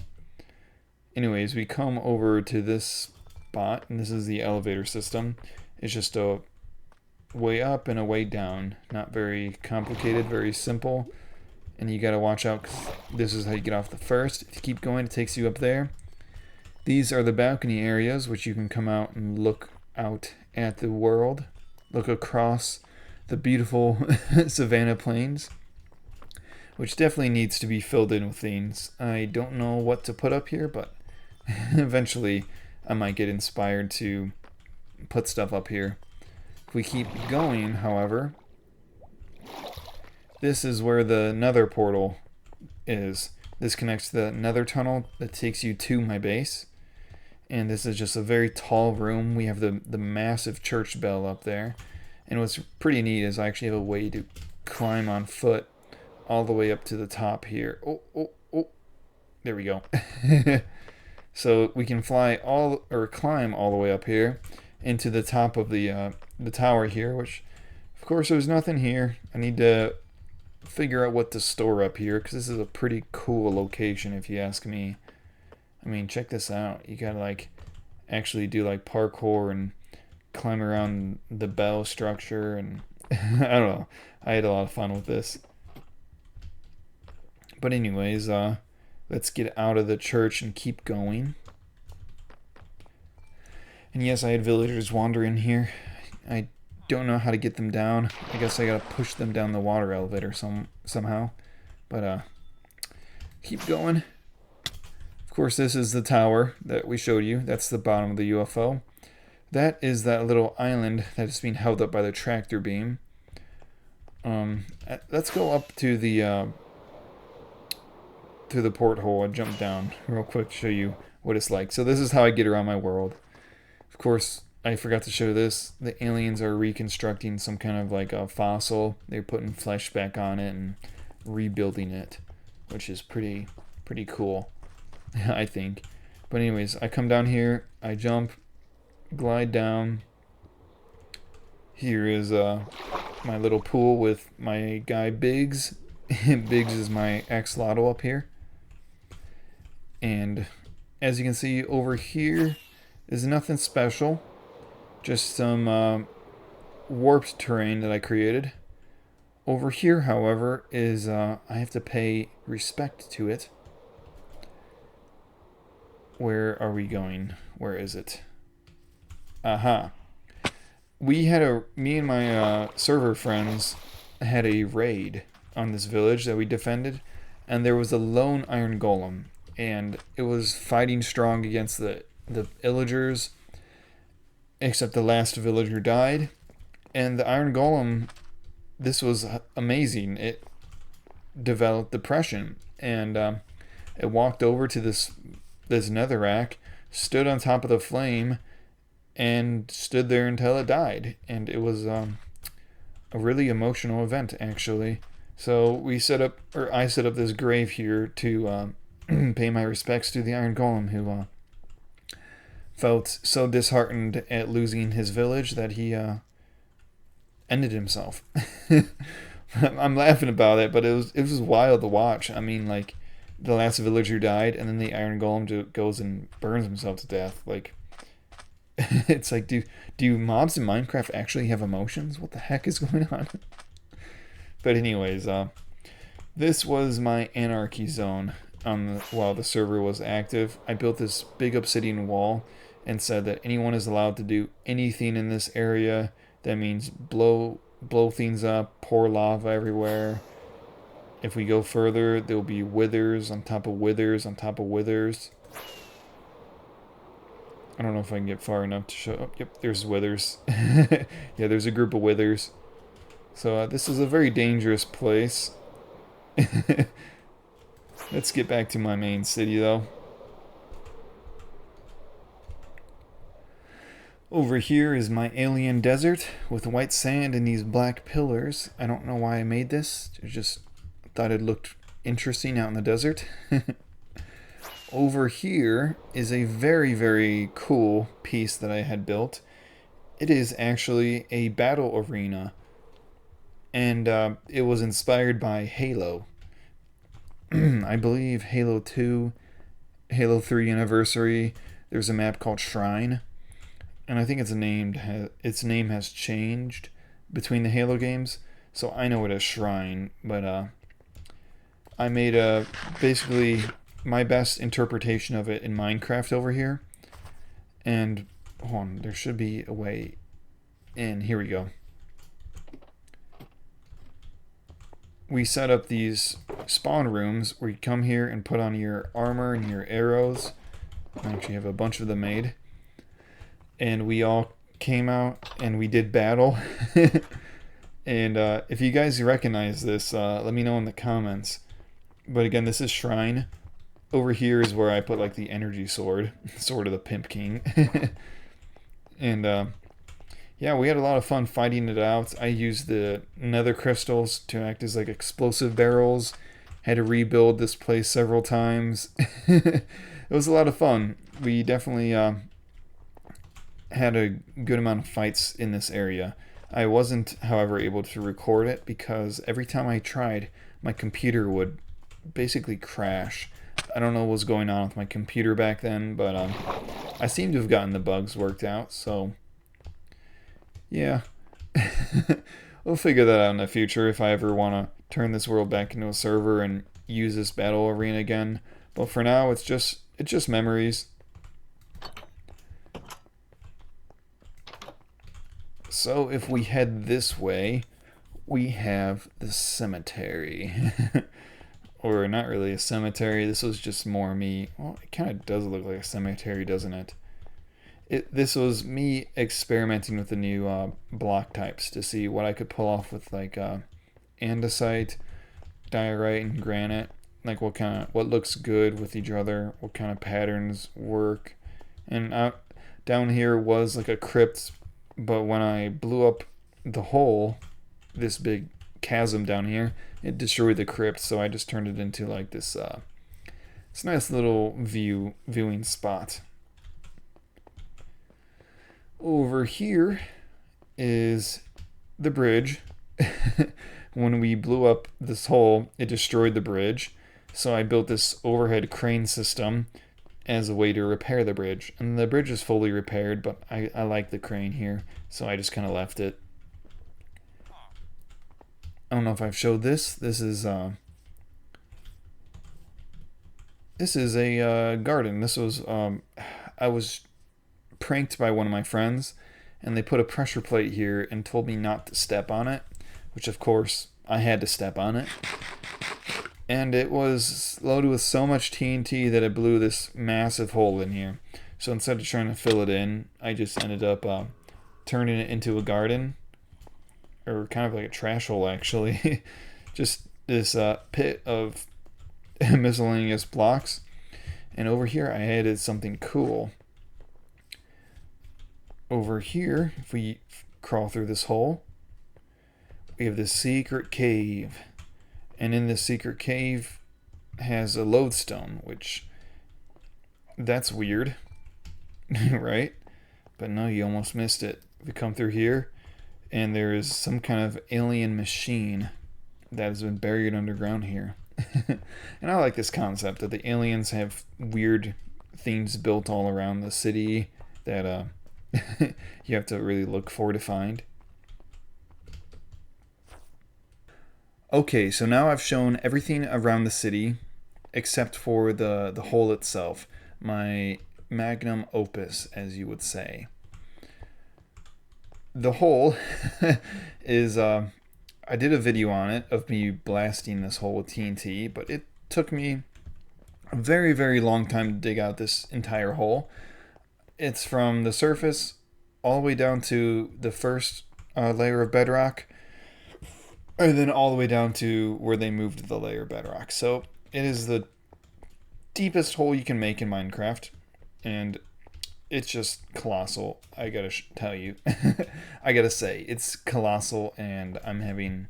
Anyways, we come over to this spot, and this is the elevator system. It's just a way up and a way down. Not very complicated, very simple. And you gotta watch out, 'cause this is how you get off the first. If you keep going, it takes you up there. These are the balcony areas, which you can come out and look out at the world. Look across the beautiful Savannah Plains, which definitely needs to be filled in with things. I don't know what to put up here, but eventually I might get inspired to put stuff up here. If we keep going, however, this is where the nether portal is. This connects to the nether tunnel that takes you to my base. And this is just a very tall room. We have the massive church bell up there. And what's pretty neat is I actually have a way to climb on foot all the way up to the top here. Oh. There we go. So we can climb all the way up here into the top of the tower here, which, of course, there's nothing here. I need to figure out what to store up here, because this is a pretty cool location, if you ask me. I mean, check this out. You gotta, like, actually do, like, parkour and climb around the bell structure, and I don't know. I had a lot of fun with this. But anyways, Let's get out of the church and keep going. And yes, I had villagers wandering here. I don't know how to get them down. I guess I gotta push them down the water elevator somehow. But keep going. Of course, this is the tower that we showed you. That's the bottom of the UFO. That is that little island that is being held up by the tractor beam. Let's go up to the porthole and jump down real quick to show you what it's like. So this is how I get around my world. Of course, I forgot to show this. The aliens are reconstructing some kind of like a fossil. They're putting flesh back on it and rebuilding it, which is pretty cool, I think. But anyways, I come down here, I jump, glide down. Here is my little pool with my guy Biggs. Biggs is my axolotl up here. And as you can see over here is nothing special. Just some warped terrain that I created. Over here, however, is I have to pay respect to it. Where are we going? Where is it? Aha. Me and my server friends had a raid on this village that we defended, and there was a lone iron golem, and it was fighting strong against the villagers, except the last villager died, and the iron golem, this was amazing. It developed depression, and it walked over to this netherrack, stood on top of the flame, and stood there until it died. And it was a really emotional event, actually. So I set up this grave here to pay my respects to the Iron Golem, who felt so disheartened at losing his village that he ended himself. I'm laughing about it, but it was wild to watch. I mean, like, the last villager died, and then the Iron Golem goes and burns himself to death. Like, it's like, do mobs in Minecraft actually have emotions? What the heck is going on? But anyways, this was my anarchy zone while the server was active. I built this big obsidian wall and said that anyone is allowed to do anything in this area. That means blow things up, pour lava everywhere. If we go further, there'll be withers on top of withers on top of withers. I don't know if I can get far enough to show. Oh, yep, there's withers. Yeah, there's a group of withers. So this is a very dangerous place. Let's get back to my main city, though. Over here is my alien desert with white sand and these black pillars. I don't know why I made this. I just thought it looked interesting out in the desert. Over here is a very, very cool piece that I had built. It is actually a battle arena. And it was inspired by Halo. I believe Halo 2, Halo 3 Anniversary, there's a map called Shrine. And I think its name has changed between the Halo games. So I know it as Shrine. But I made basically my best interpretation of it in Minecraft over here. And hold on, there should be a way in. Here we go. We set up these spawn rooms where you come here and put on your armor and your arrows. I actually have a bunch of them made. And we all came out and we did battle. And if you guys recognize this, let me know in the comments. But again, this is Shrine. Over here is where I put like the energy sword, Sword of the Pimp King. And yeah, we had a lot of fun fighting it out. I used the nether crystals to act as like explosive barrels. Had to rebuild this place several times. It was a lot of fun. We definitely had a good amount of fights in this area. I wasn't, however, able to record it because every time I tried, my computer would basically crash. I don't know what was going on with my computer back then, but I seem to have gotten the bugs worked out, so yeah. We'll figure that out in the future if I ever want to turn this world back into a server and use this battle arena again. But for now, it's just memories. So if we head this way, we have the cemetery. Or not really a cemetery. This was just more me. Well, it kind of does look like a cemetery, doesn't it? This was me experimenting with the new block types to see what I could pull off with like andesite, diorite, and granite. Like what looks good with each other, what kind of patterns work. And down here was like a crypt, but when I blew up the hole, this big chasm down here, it destroyed the crypt. So I just turned it into like this nice little viewing spot. Over here is the bridge. When we blew up this hole, it destroyed the bridge. So I built this overhead crane system as a way to repair the bridge. And the bridge is fully repaired, but I like the crane here, so I just kind of left it. I don't know if I've showed this. This is a garden. This was I was pranked by one of my friends, and they put a pressure plate here and told me not to step on it, which of course I had to step on it. And it was loaded with so much TNT that it blew this massive hole in here. So instead of trying to fill it in, I just ended up turning it into a garden, or kind of like a trash hole actually. Just this pit of miscellaneous blocks. And over here I added something cool. Over here, if we crawl through this hole, we have this secret cave. And in this secret cave has a lodestone, which that's weird, right? But no, you almost missed it. We come through here, and there is some kind of alien machine that has been buried underground here. And I like this concept that the aliens have weird things built all around the city that you have to really look for to find. Okay, so now I've shown everything around the city except for the hole itself, my magnum opus, as you would say. The hole is, I did a video on it of me blasting this hole with TNT, but it took me a very, very long time to dig out this entire hole. It's from the surface all the way down to the first layer of bedrock, and then all the way down to where they moved the layer of bedrock. So it is the deepest hole you can make in Minecraft, and it's just colossal. I gotta tell you, I gotta say, it's colossal, and I'm having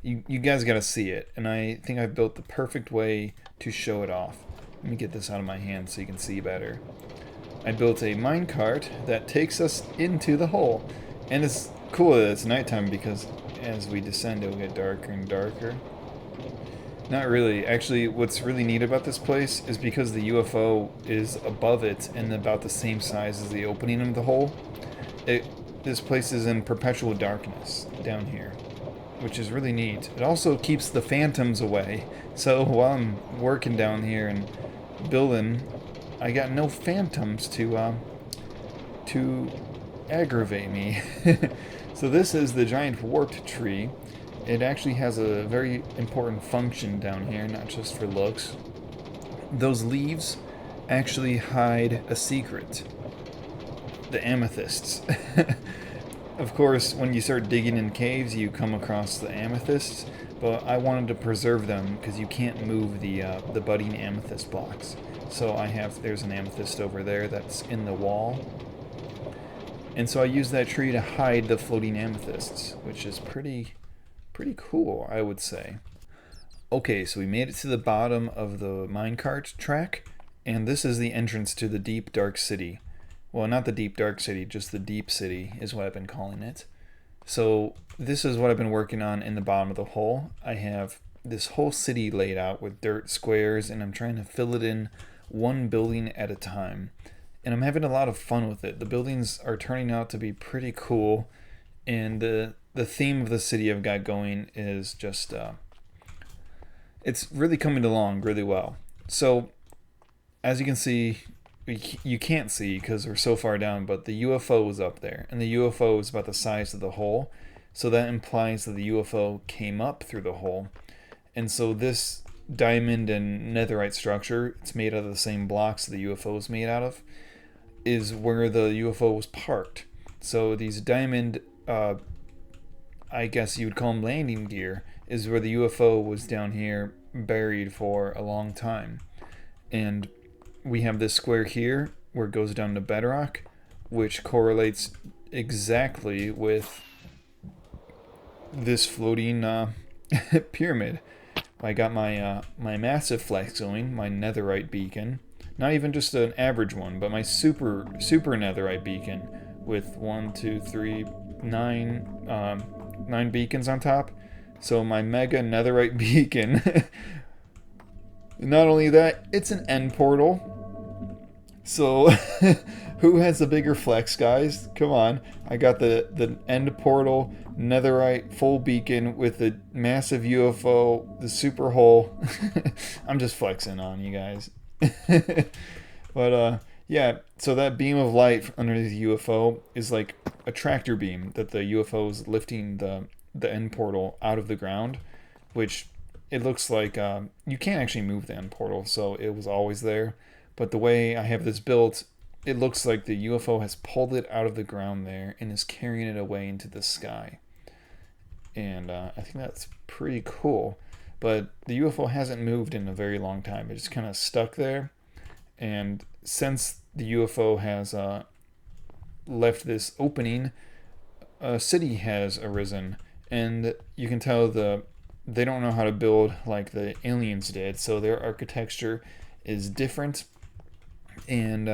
you guys gotta see it. And I think I've built the perfect way to show it off. Let me get this out of my hand so you can see better. I built a minecart that takes us into the hole, and it's cool that it's nighttime because as we descend, it will get darker and darker. Not really. Actually, what's really neat about this place is because the UFO is above it and about the same size as the opening of the hole, this place is in perpetual darkness down here, which is really neat. It also keeps the phantoms away. So while I'm working down here and building, I got no phantoms to aggravate me. So this is the giant warped tree. It actually has a very important function down here, not just for looks. Those leaves actually hide a secret. The amethysts. Of course, when you start digging in caves, you come across the amethysts, but I wanted to preserve them because you can't move the budding amethyst blocks. So there's an amethyst over there that's in the wall. And so I used that tree to hide the floating amethysts, which is pretty cool, I would say. Okay, so we made it to the bottom of the minecart track, and this is the entrance to the deep dark city. Well, not the deep dark city, just the deep city is what I've been calling it. So this is what I've been working on in the bottom of the hole. I have this whole city laid out with dirt squares, and I'm trying to fill it in one building at a time. And I'm having a lot of fun with it. The buildings are turning out to be pretty cool, and the theme of the city I've got going is just it's really coming along really well. So as you can see, you can't see because we're so far down, but the UFO was up there, and the UFO is about the size of the hole, so that implies that the UFO came up through the hole. And so this diamond and netherite structure, it's made out of the same blocks the UFO is made out of, is where the UFO was parked. So these diamond, I guess you would call them landing gear, is where the UFO was down here buried for a long time. And we have this square here where it goes down to bedrock, which correlates exactly with this floating pyramid. I got my massive flex going, my netherite beacon, not even just an average one, but my super netherite beacon with 9 beacons on top. So my mega netherite beacon. Not only that, it's an end portal. So, who has the bigger flex, guys? Come on. I got the end portal, netherite, full beacon with the massive UFO, the super hole. I'm just flexing on you guys. But, yeah, so that beam of light underneath the UFO is like a tractor beam that the UFO is lifting the end portal out of the ground, which it looks like you can't actually move the end portal, so it was always there. But the way I have this built, it looks like the UFO has pulled it out of the ground there and is carrying it away into the sky. And I think that's pretty cool. But the UFO hasn't moved in a very long time. It's just kind of stuck there. And since the UFO has left this opening, a city has arisen. And you can tell they don't know how to build like the aliens did. So their architecture is different. And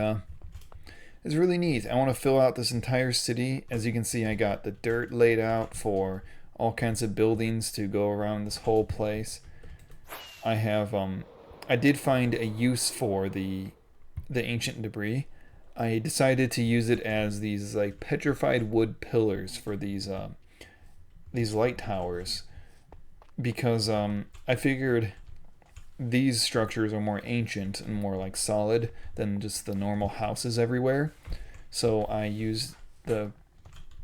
it's really neat. I want to fill out this entire city. As you can see, I got the dirt laid out for all kinds of buildings to go around this whole place. I have I did find a use for the ancient debris. I decided to use it as these like petrified wood pillars for these light towers, because I figured these structures are more ancient and more like solid than just the normal houses everywhere. So I used the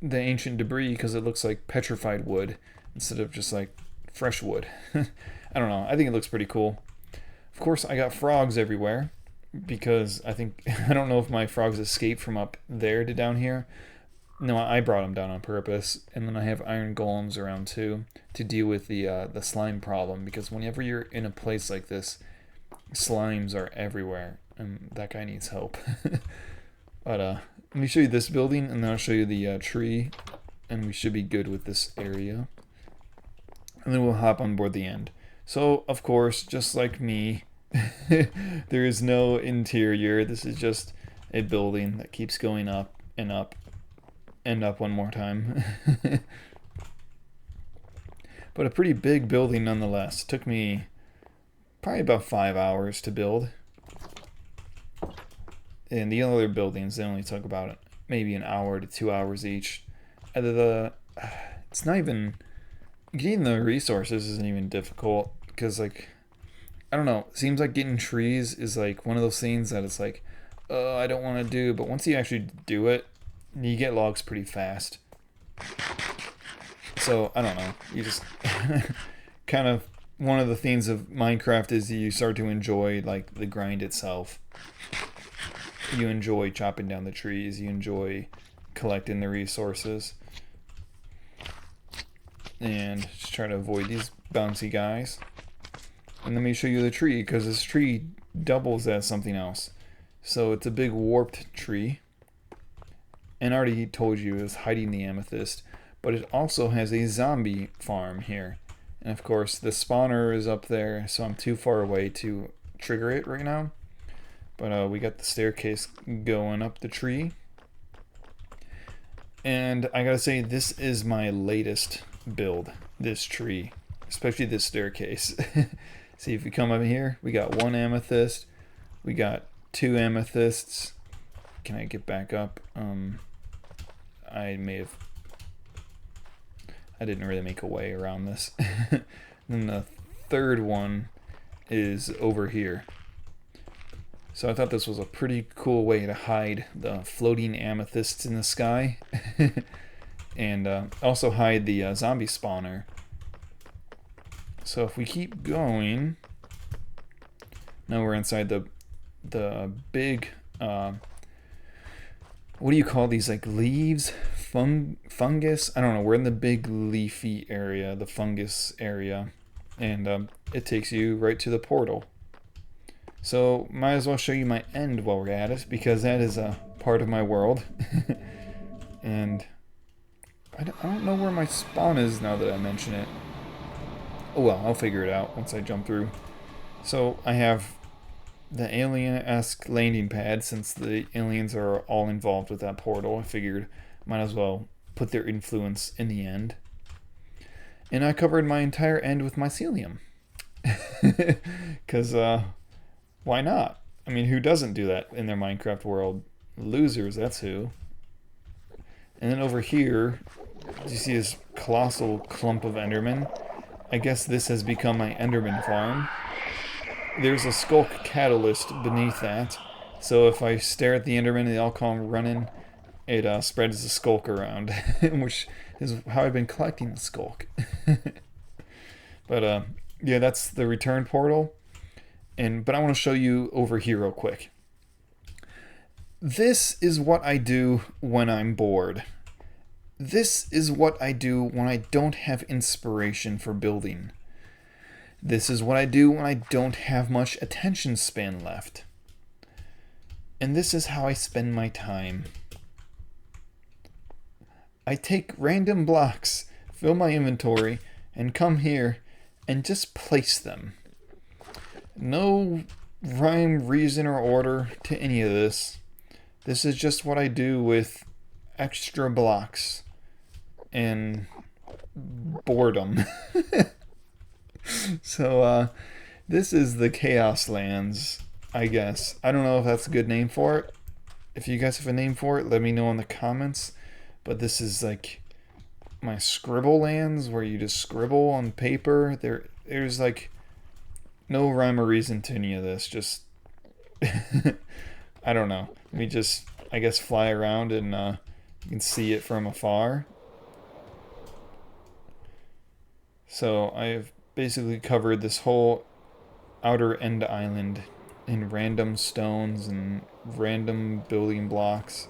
ancient debris because it looks like petrified wood instead of just like fresh wood. I don't know. I think it looks pretty cool. Of course, I got frogs everywhere because I don't know if my frogs escaped from up there to down here. No, I brought them down on purpose. And then I have iron golems around too to deal with the slime problem, because whenever you're in a place like this, slimes are everywhere and that guy needs help. But let me show you this building and then I'll show you the tree, and we should be good with this area. And then we'll hop on board the end. So, of course, just like me, there is no interior. This is just a building that keeps going up and up and up one more time. But a pretty big building nonetheless. It took me probably about 5 hours to build. And the other buildings, they only took about maybe an hour to 2 hours each. It's not even, getting the resources isn't even difficult, because like, I don't know, it seems like getting trees is like one of those things that it's like, I don't want to do, but once you actually do it, you get logs pretty fast. So, I don't know, you just kind of, one of the themes of Minecraft is you start to enjoy like the grind itself. You enjoy chopping down the trees, you enjoy collecting the resources. And just try to avoid these bouncy guys. And let me show you the tree, because this tree doubles as something else. So it's a big warped tree. And I already told you it's hiding the amethyst. But it also has a zombie farm here. And of course the spawner is up there, so I'm too far away to trigger it right now. But we got the staircase going up the tree. And I gotta say, this is my latest build, this tree. Especially this staircase. See, if we come up here, we got 1 amethyst. We got 2 amethysts. Can I get back up? I didn't really make a way around this. Then the third one is over here. So I thought this was a pretty cool way to hide the floating amethysts in the sky. And also hide the zombie spawner. So if we keep going, now we're inside the big, what do you call these, like leaves? Fungus? I don't know. We're in the big leafy area, the fungus area. And it takes you right to the portal. So might as well show you my end while we're at it, because that is a part of my world. And I don't know where my spawn is now that I mention it. Oh well, I'll figure it out once I jump through. So I have the alien-esque landing pad. Since the aliens are all involved with that portal, I figured might as well put their influence in the end. And I covered my entire end with mycelium. Because, why not? I mean, who doesn't do that in their Minecraft world? Losers, that's who. And then over here, you see this colossal clump of Endermen. I guess this has become my Enderman farm. There's a Skulk Catalyst beneath that. So if I stare at the Enderman and they all come running, it spreads the Skulk around. Which is how I've been collecting the Skulk. But yeah, that's the return portal. But I want to show you over here real quick. This is what I do when I'm bored. This is what I do when I don't have inspiration for building. This is what I do when I don't have much attention span left. And this is how I spend my time. I take random blocks, fill my inventory, and come here and just place them. No rhyme, reason, or order to any of this. This is just what I do with extra blocks and boredom. So, this is the Chaos Lands, I guess. I don't know if that's a good name for it. If you guys have a name for it, let me know in the comments. But this is like my scribble lands, where you just scribble on paper. There's like no rhyme or reason to any of this. Just I don't know. We just, I guess, fly around and you can see it from afar. So I've basically covered this whole outer end island in random stones and random building blocks.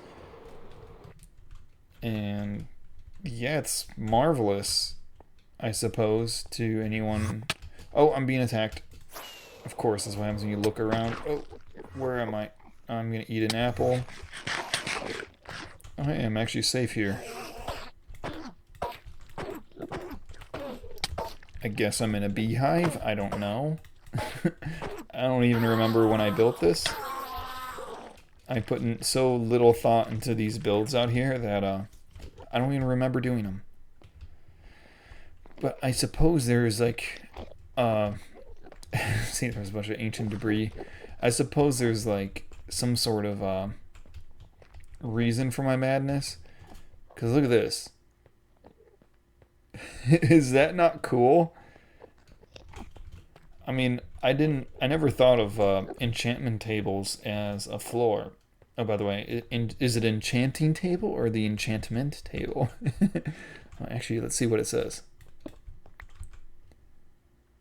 And yeah, it's marvelous, I suppose, to anyone. Oh, I'm being attacked. Of course, that's what happens when you look around. Oh, where am I? I'm gonna eat an apple. Oh, hey, I'm actually safe here. I guess I'm in a beehive? I don't know. I don't even remember when I built this. I put in so little thought into these builds out here that I don't even remember doing them. But I suppose there's like see, there's a bunch of ancient debris. I suppose there's like some sort of reason for my madness. Because look at this. Is that not cool? I mean, I never thought of enchantment tables as a floor. Oh, by the way, is it enchanting table or the enchantment table? Well, actually, let's see what it says.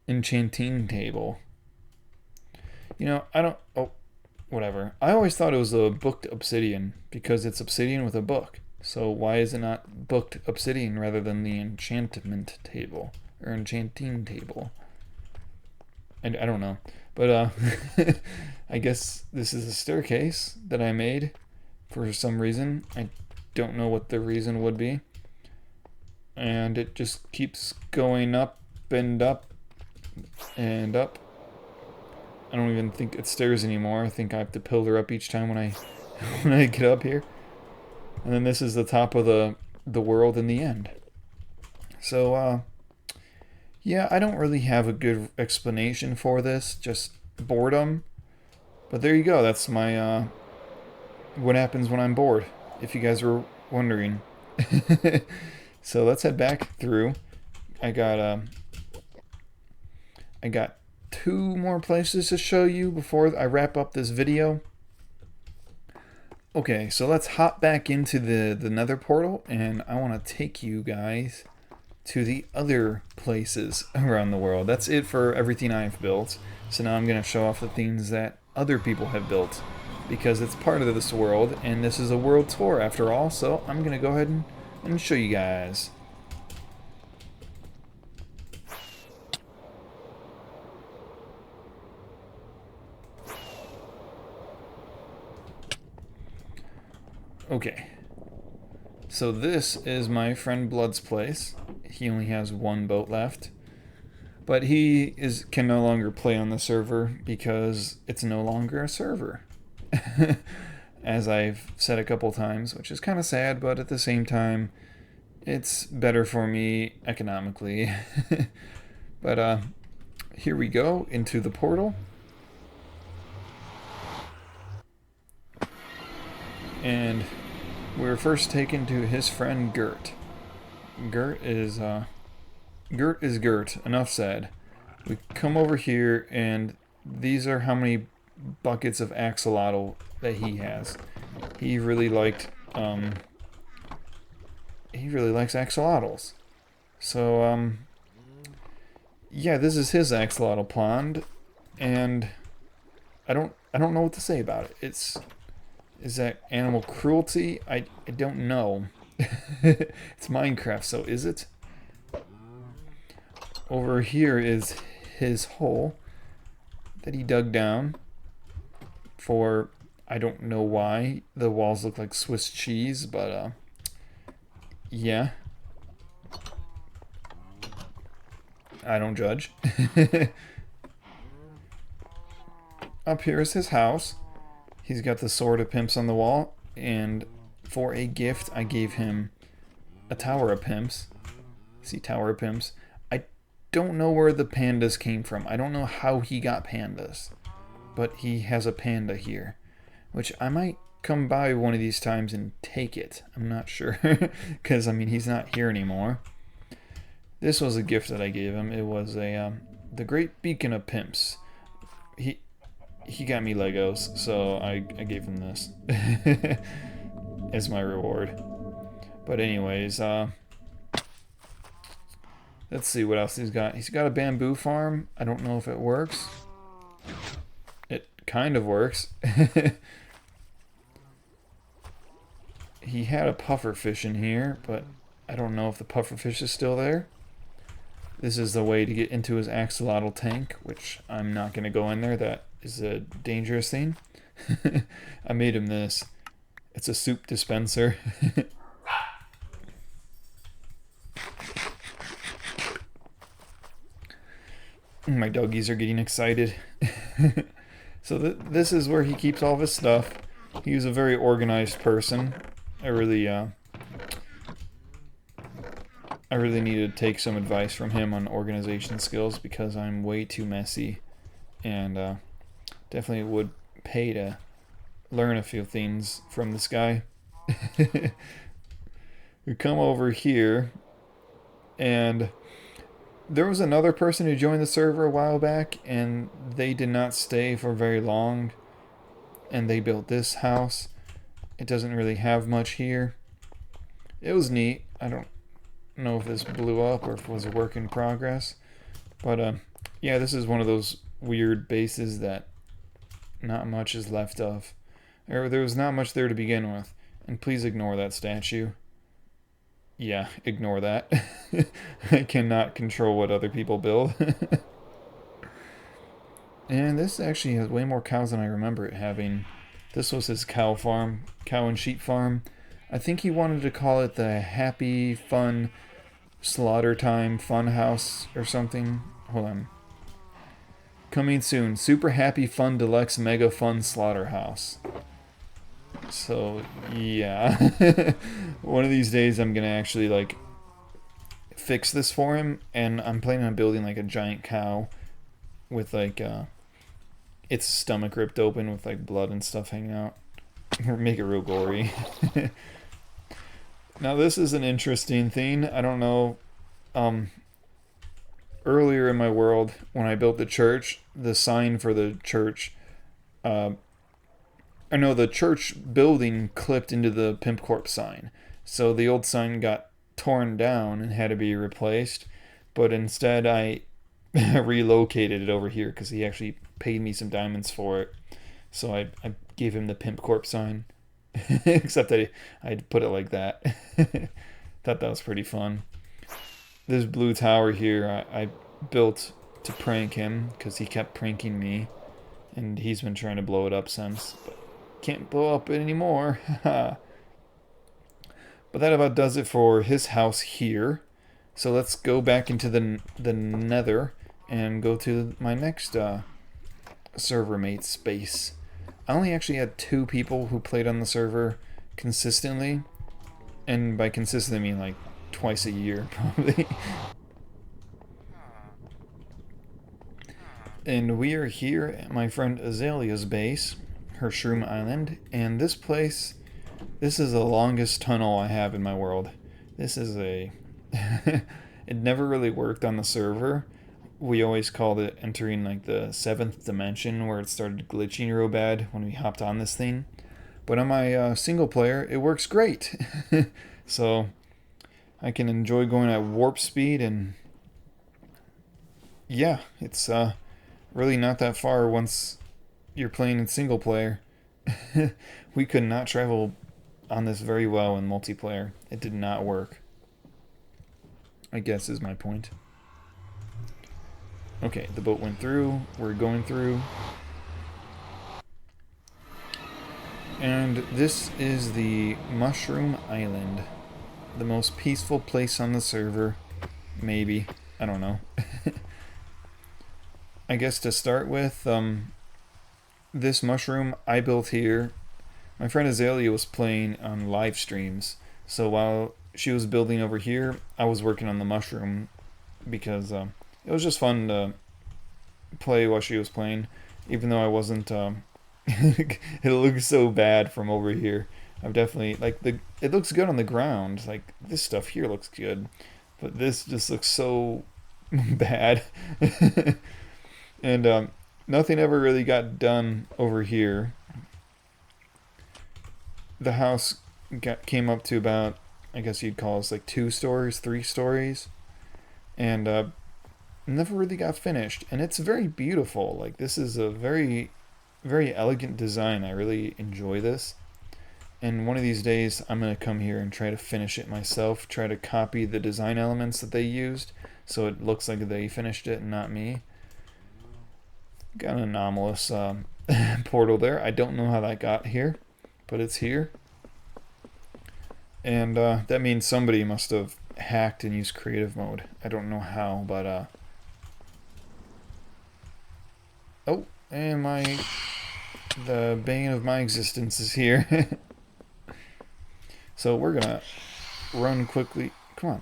Enchanting table. You know, oh, whatever. I always thought it was a booked obsidian because it's obsidian with a book. So why is it not booked obsidian rather than the enchantment table or enchanting table? I don't know, but I guess this is a staircase that I made for some reason. I don't know what the reason would be. And it just keeps going up and up and up. I don't even think it's stairs anymore. I think I have to pillar up each time when I get up here. And then this is the top of the world in the end. So yeah, I don't really have a good explanation for this, just boredom. But there you go, that's my, what happens when I'm bored, if you guys were wondering. So let's head back through. I got 2 more places to show you before I wrap up this video. Okay, so let's hop back into the nether portal, and I want to take you guys to the other places around the world. That's it for everything I've built. So now I'm going to show off the things that other people have built, because it's part of this world, and this is a world tour after all, so I'm going to go ahead and show you guys. Okay, so this is my friend Blood's place. He only has 1 boat left, but he can no longer play on the server because it's no longer a server. As I've said a couple times, which is kind of sad, but at the same time, it's better for me economically. But here we go into the portal. And we're first taken to his friend Gert. Gert is Gert, enough said. We come over here, and these are how many buckets of axolotl that he has. He really likes axolotls. So yeah, this is his axolotl pond, and I don't know what to say about it. Is that animal cruelty? I don't know. It's Minecraft, so is it? Over here is his hole that he dug down for, I don't know why. The walls look like Swiss cheese, but yeah. I don't judge. Up here is his house. He's got the Sword of Pimps on the wall, and for a gift I gave him a Tower of Pimps. See, Tower of Pimps. I don't know where the pandas came from. I don't know how he got pandas, but he has a panda here, which I might come by one of these times and take it. I'm not sure, because I mean, he's not here anymore. This was a gift that I gave him. It was the Great Beacon of Pimps. He got me Legos, so I gave him this as my reward. But anyways, let's see what else he's got. He's got a bamboo farm. I don't know if it works. It kind of works. He had a pufferfish in here, but I don't know if the pufferfish is still there. This is the way to get into his axolotl tank, which I'm not going to go in there. That is a dangerous thing. I made him this. It's a soup dispenser. My doggies are getting excited. So this is where he keeps all of his stuff. He's a very organized person. I really need to take some advice from him on organization skills, because I'm way too messy, and definitely would pay to learn a few things from this guy. We come over here, and there was another person who joined the server a while back, and they did not stay for very long, and they built this house. It doesn't really have much here. It was neat. I don't know if this blew up or if it was a work in progress, but yeah, this is one of those weird bases that not much is left of, or there was not much there to begin with. And please ignore that statue. Yeah, ignore that. I cannot control what other people build. And this actually has way more cows than I remember it having. This was his cow farm, cow and sheep farm. I think he wanted to call it the Happy Fun Slaughter Time Fun House or something. Hold on. Coming soon, Super Happy Fun Deluxe Mega Fun Slaughterhouse. So yeah, one of these days I'm gonna actually like fix this for him, and I'm planning on building like a giant cow with like its stomach ripped open with like blood and stuff hanging out. Make it real gory. Now this is an interesting thing. I don't know. earlier in my world, when I built the church, the sign for the church, I know the church building clipped into the Pimp Corp sign. So the old sign got torn down and had to be replaced. But instead, I relocated it over here because he actually paid me some diamonds for it. So I gave him the Pimp Corp sign. Except that I put it like that. Thought that was pretty fun. This blue tower here, I built to prank him because he kept pranking me. And he's been trying to blow it up since. But can't blow up anymore. But that about does it for his house here. So let's go back into the nether and go to my next server mate space. I only actually had 2 people who played on the server consistently. And by consistent I mean like twice a year probably. And we are here at my friend Azalea's base, her Shroom Island, and this place, this is the longest tunnel I have in my world. This is a... It never really worked on the server. We always called it entering like the 7th dimension, where it started glitching real bad when we hopped on this thing. But on my single player, it works great. So I can enjoy going at warp speed, and yeah, it's really not that far once you're playing in single player. We could not travel on this very well in multiplayer. It did not work, I guess is my point. Okay, the boat went through. We're going through. And this is the Mushroom Island. The most peaceful place on the server. Maybe. I don't know. I guess to start with, this mushroom I built here. My friend Azalea was playing on live streams. So while she was building over here, I was working on the mushroom because it was just fun to play while she was playing, even though I wasn't. It looks so bad from over here. I've definitely it looks good on the ground. Like this stuff here looks good, but this just looks so bad. And nothing ever really got done over here. The house came up to about, I guess you'd call us like 2 stories, 3 stories, and never really got finished. And it's very beautiful. Like this is a very, very elegant design. I really enjoy this. And one of these days, I'm gonna come here and try to finish it myself. Try to copy the design elements that they used, so it looks like they finished it and not me. Got an anomalous portal there. I don't know how that got here, but it's here. And that means somebody must have hacked and used creative mode. I don't know how, but oh, and the bane of my existence is here. So we're gonna run quickly. Come on.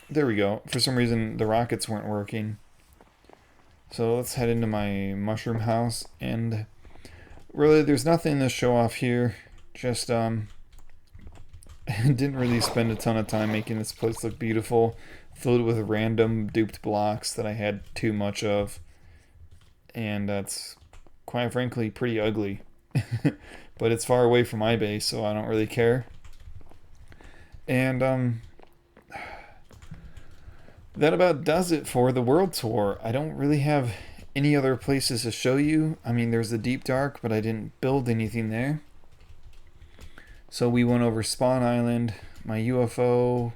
There we go. For some reason, the rockets weren't working. So let's head into my mushroom house. And really, there's nothing to show off here. Just, didn't really spend a ton of time making this place look beautiful. Filled with random duped blocks that I had too much of. And that's, quite frankly, pretty ugly. But it's far away from my base, so I don't really care. And, that about does it for the world tour. I don't really have any other places to show you. I mean, there's the Deep Dark, but I didn't build anything there. So we went over Spawn Island, my UFO.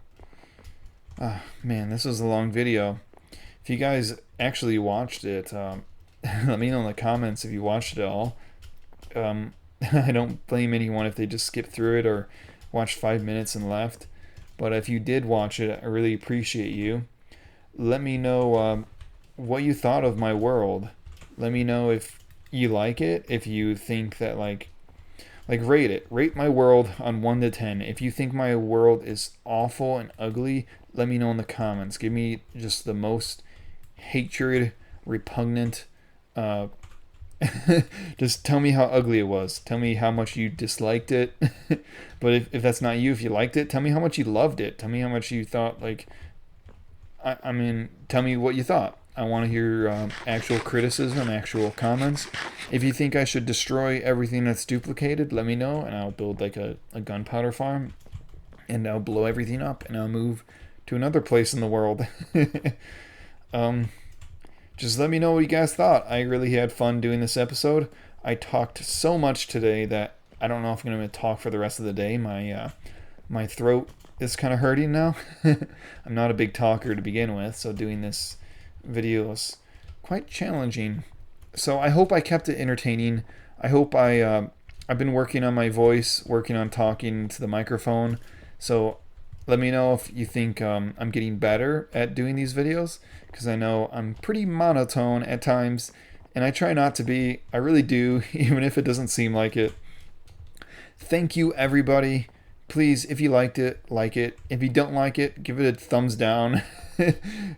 Ah, man, this was a long video. If you guys actually watched it, let me know in the comments if you watched it all. I don't blame anyone if they just skipped through it or watched 5 minutes and left. But if you did watch it, I really appreciate you. Let me know what you thought of my world. Let me know if you like it, if you think that like rate it. Rate my world on 1 to 10. If you think my world is awful and ugly, let me know in the comments. Give me just the most hatred, repugnant Just tell me how ugly it was. Tell me how much you disliked it. But if that's not you, if you liked it, tell me how much you loved it. Tell me how much you thought, like, I mean, tell me what you thought. I want to hear actual criticism, actual comments. If you think I should destroy everything that's duplicated, let me know, and I'll build like a gunpowder farm, and I'll blow everything up, and I'll move to another place in the world. um, just let me know what you guys thought. I really had fun doing this episode. I talked so much today that I don't know if I'm going to talk for the rest of the day. My throat is kind of hurting now. I'm not a big talker to begin with, so doing this video is quite challenging. So I hope I kept it entertaining. I hope I've been working on my voice, working on talking to the microphone. So let me know if you think I'm getting better at doing these videos, because I know I'm pretty monotone at times, and I try not to be. I really do, even if it doesn't seem like it. Thank you, everybody. Please, if you liked it, like it. If you don't like it, give it a thumbs down.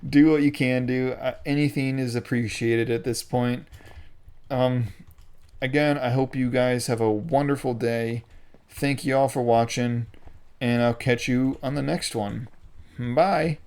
Do what you can do. Anything is appreciated at this point. Um, Again, I hope you guys have a wonderful day. Thank you all for watching, and I'll catch you on the next one. Bye.